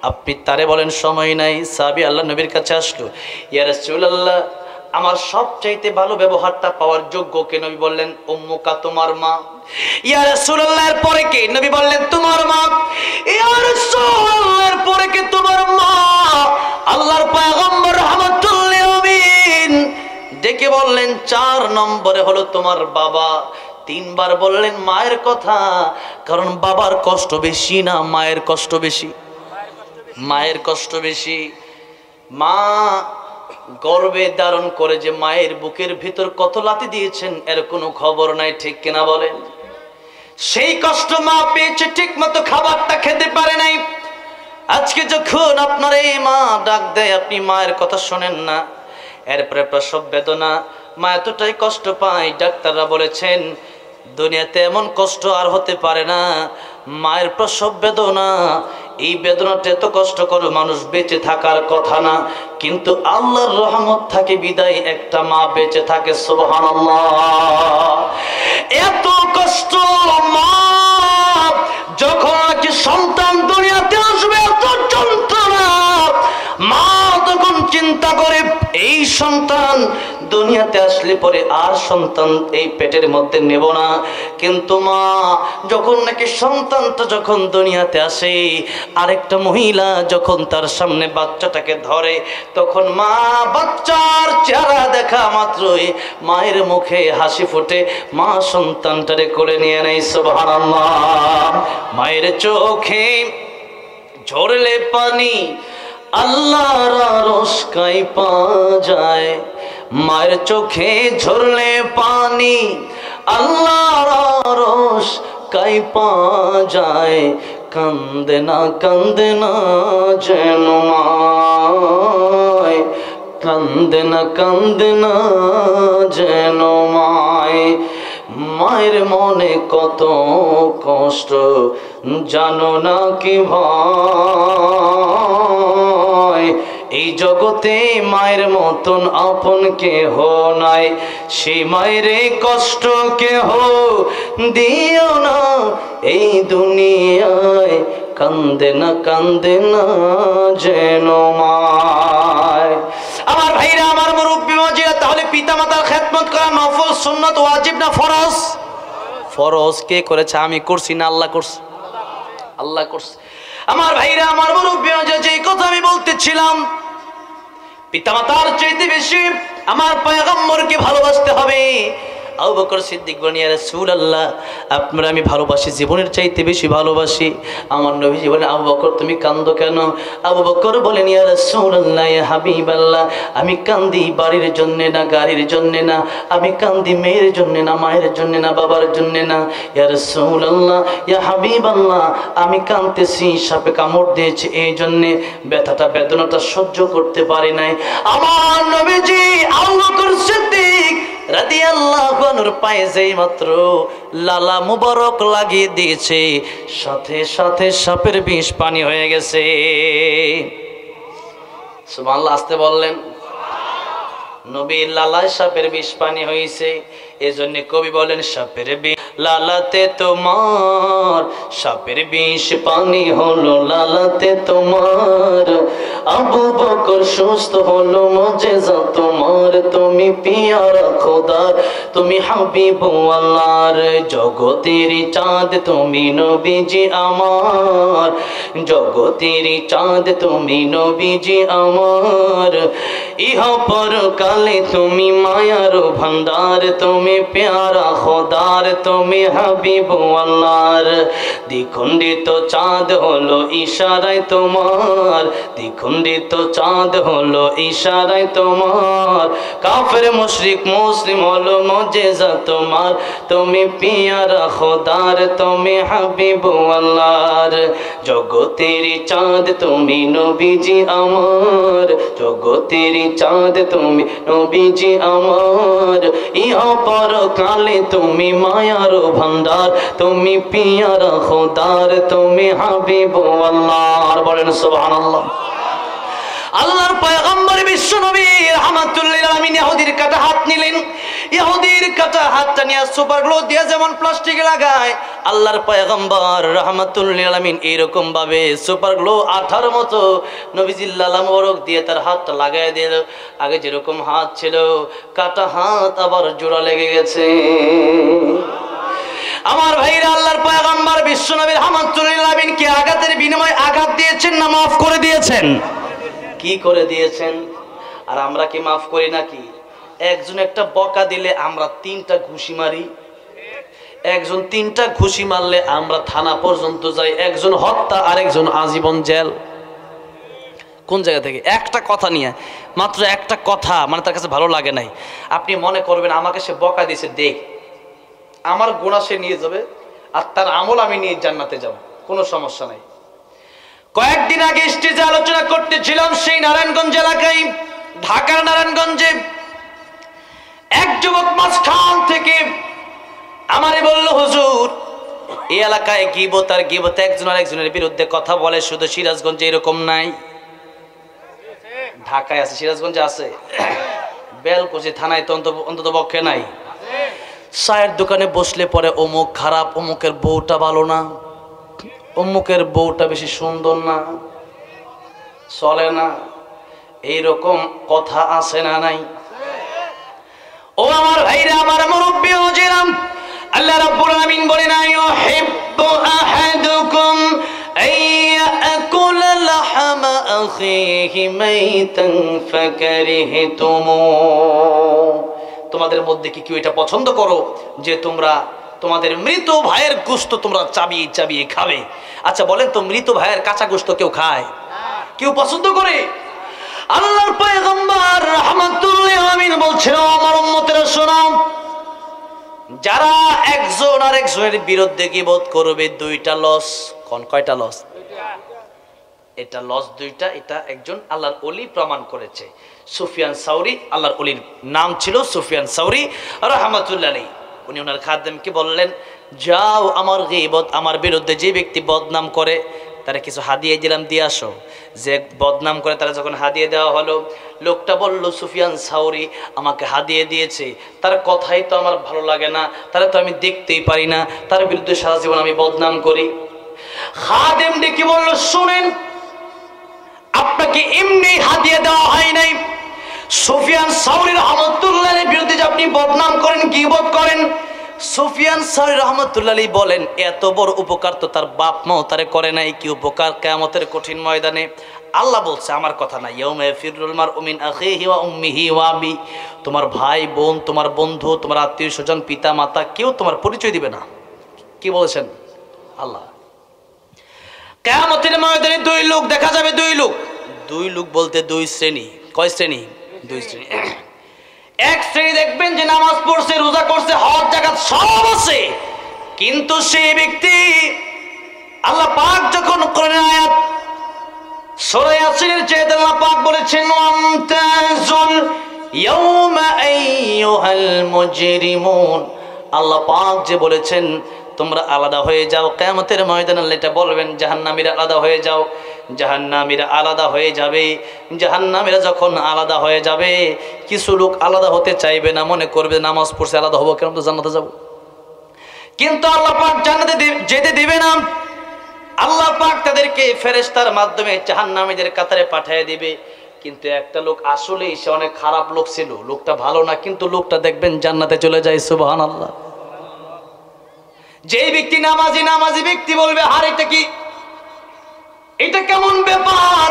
আপনি তারে বলেন সময় নাই। সাহাবী আল্লাহ নবীর কাছে আসলো, ইয়া রাসূলুল্লাহ, আমার সবচাইতে ভালো ব্যবহারটা পাওয়ার যোগ্য কে? নবী বললেন উম্মুকা, তোমার মা। ইয়া রাসূলুল্লাহ, এর পরে কে? নবী বললেন তোমার মা। ইয়া রাসূলুল্লাহ, এর পরে কে? তোমার মা। আল্লাহর পয়গম্বর রাহমাতুল লিল আলামিন ডেকে বললেন 4 নম্বরে হলো তোমার বাবা। 3 বার বললেন মায়ের কথা, কারণ বাবার কষ্ট বেশি না মায়ের কষ্ট বেশি? মায়ের কষ্ট বেশি। মা গর্ভে ধারণ করে যে মায়ের বুকের ভিতর কত লাথি দিয়েছেন এর কোনো খবর নাই, ঠিক কিনা বলেন? সেই কষ্ট মা পেয়েছে, ঠিক মতো খাবারটা খেতে পারে নাই। আজকে যখন আপনার এই মা ডাক দেয় আপনি মায়ের কথা শোনেন না। এরপরে প্রসব বেদনা, মা এতটাই কষ্ট পায়, ডাক্তাররা বলেছেন দুনিয়াতে এমন কষ্ট আর হতে পারে না। মায়ের প্রসব বেদনা, এই বেদনাটা এত কষ্ট করে মানুষ বেঁচে থাকার কথা না, কিন্তু আল্লাহর রহমত থাকে বিদায় একটা মা বেঁচে থাকে। সুবহানাল্লাহ, এত কষ্ট মা যখন কি সন্তান দুনিয়াতে আসবে, এত যন্ত্রণা মা তখন চিন্তা করে এই সন্তান দুনিয়াতে আসলে পরে আর সন্তান এই পেটের মধ্যে নেব না। কিন্তু মা যখন নাকি সন্তানটা যখন দুনিয়াতে আসে, আরেকটা মহিলা যখন তার সামনে বাচ্চাটাকে ধরে, তখন মা বাচ্চার চেহারা দেখা মাত্রই মায়ের মুখে হাসি ফোটে, মা সন্তানটারে কোলে নিয়ে নেয়। সুবহানাল্লাহ, মায়ের চোখে ঝরলে পানি আল্লাহর আরশ কাঁপা যায়। মায়ের চোখে ঝরলে পানি আল্লাহর আরশ কাঁপা যায়। কান্দে না যেন মায়, কান্দে না যেন মায়। মায়ের মনে কত কষ্ট জানো না কি ভাই? এই জগতে মায়ের মতন আপন কেহ নাই, সেই মায়ের কষ্ট কেহ দিও না এই দুনিয়ায়। কান্দে না যেন মায়। আমার ভাইরা, আমার মুরব্বী মাঝিরা, তাহলে পিতা মাতার খেদমত করা নফল, সুন্নাত, ওয়াজিব না ফরজ? ফরজ কে করেছে? আমি করছি না আল্লাহ করছে? আল্লাহ করছে। আমার ভাইরা, আমার মুরব্বী মাঝিরা, যে কথা আমি বলতেছিলাম, পিতা মাতার চাইতে বেশি আমার পয়গম্বরকে ভালোবাসতে হবে। আবু বকর সিদ্দিক বলেন ইয়া রাসূলুল্লাহ, আপনারা আমি ভালোবাসি, জীবনের চাইতে বেশি ভালোবাসি। আমার নবীজি বলেন আবু বকর তুমি কান্দো কেন? আবু বকর বলেন ইয়া রাসূলুল্লাহ, ইয়া হাবিবাল্লাহ, আমি কান্দি বাড়ির জন্য না, গাড়ির জন্য না, আমি কান্দি মেয়ের জন্য না, মায়ের জন্য না, বাবার জন্য না। ইয়া রাসূলুল্লাহ, ইয়া হাবিবাল্লাহ, আমি কাঁদতেছি সাপে কামড় দিয়েছে এই জন্যে, ব্যথাটা বেদনাটা সহ্য করতে পারি নাই। আমার নবীজি আবু বকর সিদ্দিক রাদিয়াল্লাহু আনহুর পায়ে যেই মাত্র লালা মুবারক লাগিয়ে দিয়েছে, সাথে সাথে সাপের বিষ পানি হয়ে গেছে। সুবহানাল্লাহ, আসতে বললেন। নবীর লালায় সাপের বিষ পানি হয়েছে, এজন্য কবি বলেন সাপের বিষ লালাতে তোমার, সাপের বিষ পানি হলো লালাতে তোমার। আবু বকর সুস্থ হলো মুজিজা তোমার, তুমি পিয়ারা খোদার, তুমি হাবিব আল্লাহর। জগতের চাঁদ তুমি নবীজি আমার, জগতের চাঁদ তুমি নবীজি আমার। ইহা পরকালে তুমি মায়ার ভান্ডার, তুমি প্যারা খোদার, তুমি হাবিব আল্লাহর। দ্বিখণ্ডিত চাঁদ হলো ইশারায় তোমার, দ্বিখণ্ডিত চাঁদ হলো ইশারায় তোমার। কাফের মুশরিক মুসলিম হলো মুজিজা তোমার, তুমি পিয়ারা খোদার, তুমি হাবিব আল্লাহর। জগতের চাঁদ তুমি নবীজি আমার, জগতের চাঁদ তুমি নবীজি আমার। ইহা পরকালে তুমি মায়ার ভান্ডার, তুমি পিয়ারা খোদার, তুমি হাবিব আল্লাহর। বলেন সুবহানাল্লাহ। আল্লাহর পয়গম্বর বিশ্ব নবী রাহমাতুল লিল আলামিন ইহুদির কাটা হাত নিলেন। ইহুদির কাটা হাতটা নিয়ে সুপার গ্লু দিয়ে যেমন প্লাস্টিকে লাগায়, আল্লাহর পয়গম্বর রাহমাতুল লিল আলামিন এরকম ভাবে সুপার গ্লো আঠার মতো নবীজি লালা মোবারক দিয়ে তার হাতটা লাগাই দিল। আগে যেরকম হাত ছিল কাটা হাত আবার জোড়া লেগে গেছে। আমার ভাইরা, আল্লাহর পয়গম্বর বিশ্বনবী রাহমাতুল লিল আলামিন কি আঘাতের বিনিময়ে আঘাত দিয়েছেন না মাফ করে দিয়েছেন? কি করে দিয়েছেন? আর আমরা কি মাফ করি নাকি? একজন একটা বকা দিলে আমরা 3টা ঘুষি মারি, একজন 3টা ঘুষি মারলে আমরা থানা পর্যন্ত যাই, একজন হত্যা আরেকজন আজীবন জেল। কোন জায়গা থেকে? একটা কথা নিয়ে, মাত্র একটা কথা, মানে তার কাছে ভালো লাগে নাই। আপনি মনে করবেন আমাকে সে বকা দিয়েছে, দেখ আমার গুনাহ সে নিয়ে যাবে আর তার আমল আমি নিয়ে জান্নাতে যাব, কোনো সমস্যা নাই। কয়েকদিন আগে স্টেজে আলোচনা করতেছিলাম সেই নারায়ণগঞ্জ এলাকায়, ঢাকার নারায়ণগঞ্জে এক যুবক মাঝখান থেকে আমারে বলল, হুজুর এই এলাকায় গীবত আর গীবত একজন আরেকজনের বিরুদ্ধে কথা বলে, শুধু সিরাজগঞ্জে এরকম নাই, ঢাকায় আছে, সিরাজগঞ্জে আছে, বেলকুচি থানায় তো অন্তত পক্ষে নাই। চায়ের দোকানে বসলে পরে অমুক খারাপ, অমুকের বউটা ভালো না, অমুকের বউটা বেশি সুন্দর না, চলে না, এইরকম কথা আছে না নাই? ও আমার ভাইরা, আমার মুরব্বি হুজুরাম, আল্লাহ রাব্বুল আলামিন বলেন, আইয়ুহিব্বু আহাদুকুম আইয়াকুলা লাহমা আখিহি মাইতান ফাকারিহতুমু। তোমাদের মধ্যে কি কেউ এটা পছন্দ করো যে তোমরা তোমাদের মৃত ভাইয়ের গোশত তোমরা চাবিয়ে চাবিয়ে খাবে? আচ্ছা বলেন তো, মৃত ভাইয়ের কাঁচা গোশত কেউ খায়? কেউ পছন্দ করে? আল্লাহর পয়গম্বর রাহমাতুল লিল আলামিন বলছেন, আমার উম্মতেরা শোনো, যারা একজন আরেকজনের বিরুদ্ধে গীবত করবে 2টা লস। কোন কয়টা লস? এটা লস 2টা। এটা একজন আল্লাহর ওলি প্রমাণ করেছে, সুফিয়ান সাউরি। আল্লাহর ওলির নাম ছিল সুফিয়ান সাউরি রাহমাতুল্লাহ আলাইহি। উনি ওনার খাদেমকে বললেন, যাও আমার গীবত, আমার বিরুদ্ধে যে ব্যক্তি বদনাম করে তারা কিছু হাদিয়া দিলাম, দিয়ে আসো। যে বদনাম করে তারা যখন হাদিয়া দেওয়া হলো, লোকটা বলল, সুফিয়ান সাউরি আমাকে হাদিয়া দিয়েছে, তার কথাই তো আমার ভালো লাগে না, তারা তো আমি দেখতেই পারি না, তার বিরুদ্ধে সারা জীবন আমি বদনাম করি। খাদেম ডেকে বলল, শুনেন, আপনাকে এমনি হাদিয়া দেওয়া হয় নাই। সুফিয়ান সাউরি রাহমাতুল্লাহির বিরুদ্ধে যে আপনি বদনাম করেন, গীবত করেন, সুফিয়ান সাউরি রাহমাতুল্লাহি বলেন, এত বড় উপকার তো তার বাপ মাও তারে করে নাই। কি উপকার? কিয়ামতের কঠিন ময়দানে আল্লাহ বলছে, আমার কথা না, ইয়াউমা ইয়াফিরুল মারউ মিন আখিহি ওয়া উম্মিহি ওয়া আবি, তোমার ভাই বোন, তোমার বন্ধু, তোমার আত্মীয় স্বজন, পিতা মাতা, কেউ তোমার পরিচয় দিবে না। কি বলেছেন আল্লাহ? কিয়ামতের ময়দানে 2 লোক দেখা যাবে, 2 লোক বলতে 2 শ্রেণী। কয় শ্রেণী? 2 শ্রেণী। এক শ্রেণী দেখবেন যে নামাজ পড়ছে, রোজা করছে, হজ জাকাত সব আছে, কিন্তু সেই ব্যক্তি আল্লাহ পাক যখন কোরআনের আয়াত সূরা ইয়াসিনের চেয়ে আল্লাহ পাক বলেছেন, ওয়ামতাজুল ইয়াউমা আইয়ুহাল মুজরিমুন, আল্লাহ পাক যে বলেছেন তোমরা আলাদা হয়ে যাও, কিয়ামতের ময়দানে আল্লাহ এটা বলবেন, জাহান্নামীরা আলাদা হয়ে যাও। জাহান্নামীরা আলাদা হয়ে যাবে। জাহান্নামীরা যখন আলাদা হয়ে যাবে, কিছু লোক আলাদা হতে চাইবে না, মনে করবে নামাজ পড়ছে আলাদা হবো কেন, তো জান্নাতে যাব। কিন্তু আল্লাহ পাক জান্নাতে যেতে দিবে না। আল্লাহ পাক তাদেরকে ফেরেশতার মাধ্যমে জাহান্নামীদের কাতারে পাঠিয়ে দিবে। কিন্তু একটা লোক আসলেই সে অনেক খারাপ লোক ছিল, লোকটা ভালো না, কিন্তু লোকটা দেখবেন জান্নাতে চলে যায়। সুবহানাল্লাহ। যেই ব্যক্তি নামাজি ব্যক্তি বলবে, আর এটা কি, এটা কেমন ব্যাপার,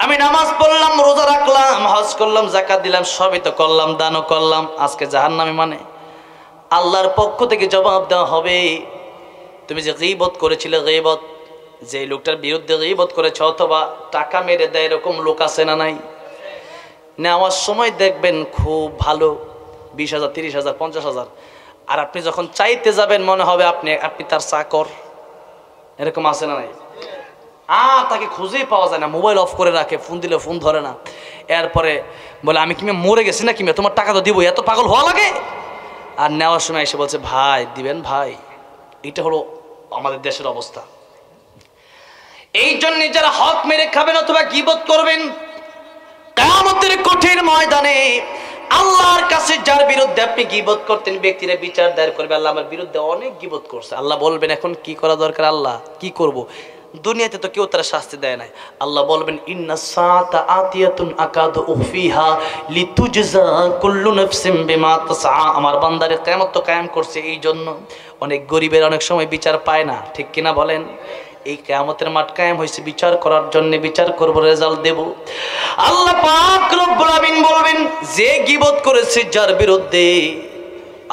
আমি নামাজ পড়লাম, রোজা রাখলাম, হজ করলাম, যাকাত দিলাম, সবই তো করলাম, দানও করলাম, আজকে জাহান্নামে? মানে আল্লাহর পক্ষ থেকে জবাব দেওয়া হবে, তুমি যে গীবত করেছিলে, গীবত যে লোকটার বিরুদ্ধে গীবত করেছ, অথবা টাকা মেরে দেয় এরকম লোক আছে না নাই? নেওয়ার সময় দেখবেন খুব ভালো, 20,000, 30,000, 50,000, আর আপনি যখন চাইতে যাবেন মনে হবে আপনি তার চাকর। এরকম আছে না নাই? তাকে খুঁজেই পাওয়া যায় না, মোবাইল অফ করে রাখে, ফোন দিলে ফোন ধরে না। এরপরে বলে, আমি কি মরে গেছি না, কি তোমার টাকা তো দিব, এত পাগল হওয়া লাগে? আর নেওয়ার সময় এসে বলছে, ভাই দিবেন ভাই। এটা হলো আমাদের দেশের অবস্থা। এই জন্য যারা হক মেরে খাবেন অথবা গীবত করবেন, কিয়ামতের কঠিন ময়দানে আল্লাহর কাছে যার বিরুদ্ধে আপনি গীবত করতেন ব্যক্তিরা বিচার দায়ের করবে, আল্লাহ আমার বিরুদ্ধে অনেক গীবত করছে। আল্লাহ বলবেন এখন কি করা দরকার, আল্লাহ কি করব? দুনিয়াতে তো কেউ তারা শাস্তি দেয় নাই। আল্লাহ বলবেন ইন্না সাআতা আতিয়াতুন আকাদু উফিহা লিতুজজা কুল্লু নাফসিন বিমা তাসআ। আমার বান্দারে কিয়ামত তো কায়েম করছে এই জন্য, অনেক গরিবের অনেক সময় বিচার পায় না, ঠিক কিনা বলেন? এই কিয়ামতের মাঠ কায়েম হয়েছে বিচার করার জন্য, বিচার করব, রেজাল্ট দেব। আল্লাহ পাক রব্বুল আমিন বলবেন যে গীবত করেছে যার বিরুদ্ধে,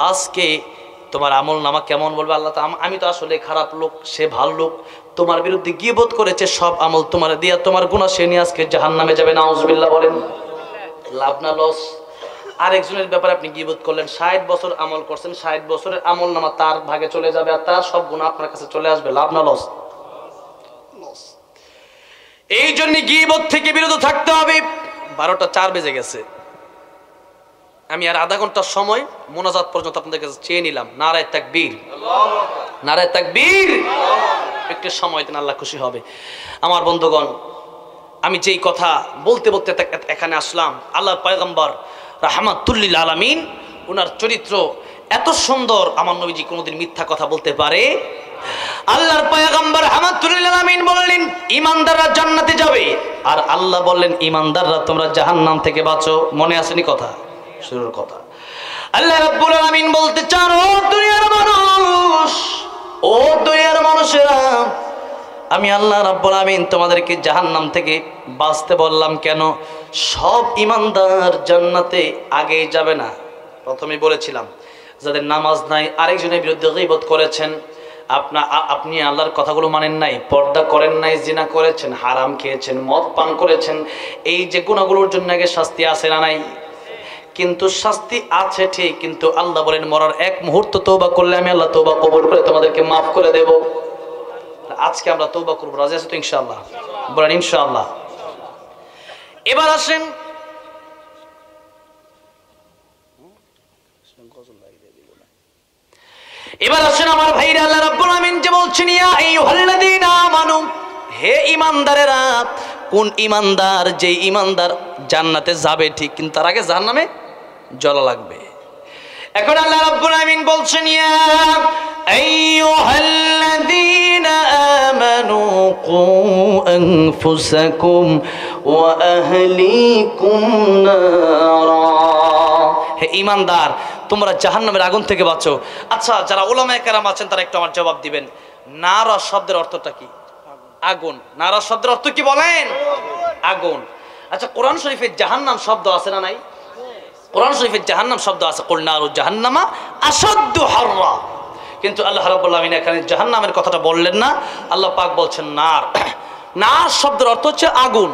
আজকে তোমার আমল নামা কেমন? বলবে আল্লাহ আমি তো আসলে খারাপ লোক, সে ভালো লোক, তোমার বিরুদ্ধে গীবত করেছে, সব আমল তোমার দিয়া তোমার গুনাহ সে নিয়ে আজকে জাহান্নামে যাবে। নাউজুবিল্লাহ বলেন। লাভ না লস? আরেকজনের ব্যাপারে আপনি গীবত করলেন, 60 বছর আমল করছেন, 60 বছরের আমল নামা তার ভাগে চলে যাবে আর তার সব গুনাহ আপনার কাছে চলে আসবে। লাভ না লস? এই জন্য গীবত থেকে বিরত থাকতে হবে। 12টা 4 বেজে গেছে, আমি আর আধা ঘন্টার সময় মোনাজাত পর্যন্ত আপনাদের কাছে চেয়ে নিলাম। নারায়ে তাকবীর, নারায়ে তাকবীর। একটু সময় দেন, আল্লাহ খুশি হবে। আমার বন্ধুগণ, আমি যেই কথা বলতে বলতে এখানে আসলাম, আল্লাহর পয়গম্বর রাহমাতুল লিল আলামিন, ওনার চরিত্র এত সুন্দর, আমার নবীজি কোনোদিন মিথ্যা কথা বলতে পারে? আল্লাহর পয়গম্বর রাহমাতুল লিল আলামিন বললেন ঈমানদাররা জান্নাতে যাবে, আর আল্লাহ বললেন ঈমানদাররা তোমরা জাহান্নাম থেকে বাঁচো। মনে আসেনি কথা? শুরুর কথা। আল্লাহ রাব্বুল আলামিন বলতে চান, ও দুনিয়ার মানুষ, ও দুনিয়ার মানুষেরা, আমি আল্লাহ রাব্বুল আমিন তোমাদেরকে জাহান্নাম থেকে বাঁচতে বললাম কেন? সব ঈমানদার জান্নাতে আগে যাবে না। প্রথমে বলেছিলাম যাদের নামাজ নাই, আরেকজনের বিরুদ্ধে গীবত করেছেন, আপনি আল্লাহর কথাগুলো মানেন নাই, পর্দা করেন নাই, জিনা করেছেন, হারাম খেয়েছেন, মদ পান করেছেন, এই যে গুনাহগুলোর জন্য আগে শাস্তি আছে না নাই? কিন্তু শাস্তি আছে ঠিক, কিন্তু আল্লাহ বলেন মরার এক মুহূর্ত তওবা করলে আমি আল্লাহ তওবা কবুল করে তোমাদেরকে মাফ করে দেব। আজকে আমরা তওবা করব, রাজি আছো তো ইনশাআল্লাহ? বলেন ইনশাআল্লাহ। এবার আসেন আমার ভাইরা, আল্লাহ রাব্বুল আমিন যে বলছেন ইয়া আইয়ুহাল্লাযীনা আমানু, হে ঈমানদারেরা। কোন ঈমানদার? যে ঈমানদার জান্নাতে যাবে ঠিক, কিন্তু তার আগে জাহান্নামে জ্বলা লাগবে। এখন আল্লাহ রাব্বুল আমিন বলছেন ইয়া আইয়ুহাল্লাযীনা আমানু কু আনফুসাকুম ওয়া আহলিকুম নারা। হে ঈমানদার, তোমরা জাহান্নামের আগুন থেকে বাঁচো। আচ্ছা, যারা উলামায়ে কেরাম আছেন তারা একটু আমার জবাব দিবেন, নারা শব্দের অর্থটা কি? আগুন। নারা শব্দের অর্থ কি বলেন? আগুন। আচ্ছা, কোরআন শরীফে জাহান্নাম শব্দ আছে না নাই? কোরআন শরীফে জাহান্নাম শব্দ আছে, কুল নারু জাহান্নামা আশাদ্দু হাররা। কিন্তু আল্লাহ রাব্বুল আমিন এখানে জাহান্নামের কথাটা বললেন না, আল্লাহ পাক বলছেন নার। নার শব্দের অর্থ হচ্ছে আগুন।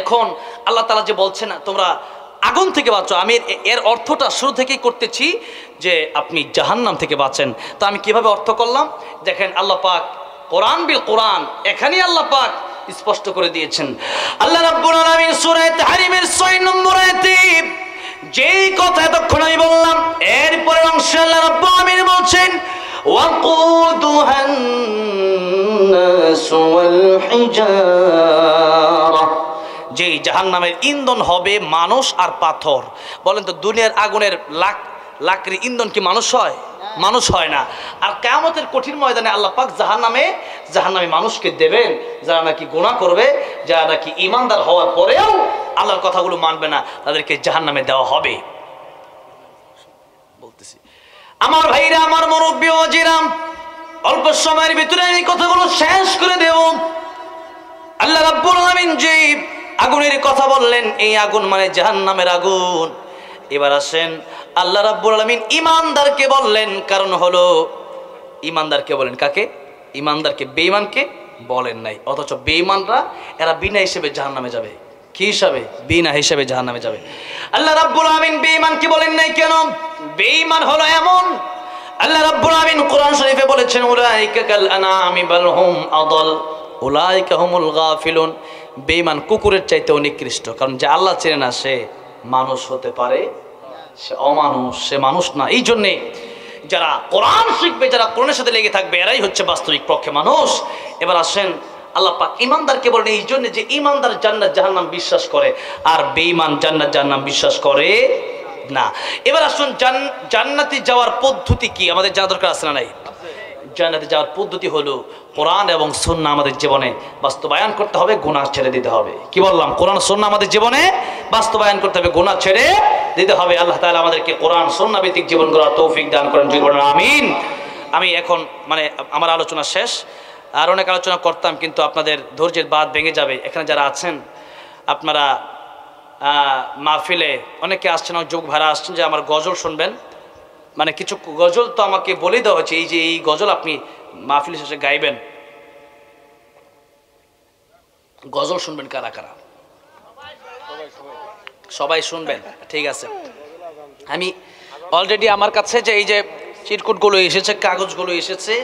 এখন আল্লাহ তাআলা যে বলছেন তোমরা আগুন থেকে বাঁচো, আমি এর অর্থটা শুরু থেকেই করতেছি যে আপনি জাহান্নাম থেকে বাঁচেন। তো আমি কিভাবে অর্থ করলাম দেখেন, আল্লাহ পাক কোরআন বিল কোরআন এখানেই আল্লাহ পাক স্পষ্ট করে দিয়েছেন। আল্লাহ রাব্বুল আলামিন সূরা তাহরিমের 6 নম্বর আয়াতে যেই কথা এতক্ষণ আমি বললাম, এরপরে অংশে আল্লাহ রাব্বুল আলামিন বলছেন ওয়াকুদুহান নাসু ওয়াল হিজারা, যে জাহান্নামের ইন্ধন হবে মানুষ আর পাথর। বলেন তো দুনিয়ার আগুনের লাকড়ি ইন্ধন কি মানুষ হয়? মানুষ হয় না। আর কিয়ামতের কঠিন ময়দানে আল্লাহ পাক জাহান্নামে মানুষকে দেবেন যারা নাকি গুনাহ করবে, যারা নাকি ঈমানদার হওয়ার পরেও আল্লাহর কথাগুলো মানবে না, তাদেরকে জাহান্নামে দেওয়া হবে। বলতেছি আমার ভাইরা, আমার মুরব্বি ওয়াজিরা, অল্প সময়ের ভিতরে এই কথাগুলো শেষ করে দেব। আল্লাহ রাব্বুল আলামিন যে আগুনের কথা বললেন, এই আগুন মানে জাহান্নামের আগুন। এবার আসেন আল্লাহ রাব্বুল আলামিন ঈমানদারকে বললেন, কারণ হলো ঈমানদারকে বলেন কাকে? ঈমানদারকে, বেঈমানকে বলেন নাই। অথচ বেঈমানরা এরা বিনা হিসেবে জাহান্নামে যাবে। কি হিসাবে? বিনা হিসেবে জাহান্নামে যাবে। আল্লাহ রাব্বুল আলামিন বেঈমানকে বলেন নাই কেন? বেঈমান হলো এমন, আল্লাহ রাব্বুল আলামিন কোরআন শরীফে বলেছেন উলাইকা কাল আনামি বাল হুম আদাল উলাইকা হুমুল গাফিলুন। বেঈমান কুকুরের চাইতেও নিকৃষ্ট, কারণ যে আল্লাহ চেনে না সে মানুষ হতে পারে, সে অমানুষ, সে মানুষ না। এই জন্যে যারা কোরআন শিখবে, যারা কোরআনের সাথে লেগে থাকবে, এরাই হচ্ছে বাস্তবিক পক্ষে মানুষ। এবার আসেন আল্লাহ পাক ঈমানদারকে বলেন এই জন্য যে ঈমানদার জান্নাত জাহান্নাম বিশ্বাস করে, আর বেঈমান জান্নাত জাহান্নাম বিশ্বাস করে না। এবার আসুন জান্নাতে যাওয়ার পদ্ধতি কি আমাদের জানা দরকার আছে না নাই? জান্নাতে যাওয়ার পদ্ধতি হলো কোরআন এবং সুন্নাহ আমাদের জীবনে বাস্তবায়ন করতে হবে, গুনাহ ছেড়ে দিতে হবে। কি বললাম? কোরআন সুন্নাহ আমাদের জীবনে বাস্তবায়ন করতে হবে, গুনাহ ছেড়ে দিতে হবে। আল্লাহ তাআলা আমাদেরকে কোরআন সুন্নাহ ভিত্তিক জীবন গড়ার তৌফিক দান করেন, জোরে বলেন আমিন। আমি এখন আমার আলোচনা শেষ, আর অনেক আলোচনা করতাম কিন্তু আপনাদের ধৈর্যের বাঁধ ভেঙে যাবে। এখানে যারা আছেন আপনারা মাহফিলে অনেকে আসছেন, যুবক ভাড়া আসছেন যে আমার গজল শুনবেন, কিছু গজল তো আমাকে বলেই দেওয়া হয়েছে, এই যে এই গজল আপনি মাহফিল শেষে গাইবেন। গজল শুনবেন কারা কারা? সবাই শুনবেন, ঠিক আছে। আমি অলরেডি আমার কাছে যে এই যে চিরকুটগুলো এসেছে, কাগজগুলো এসেছে,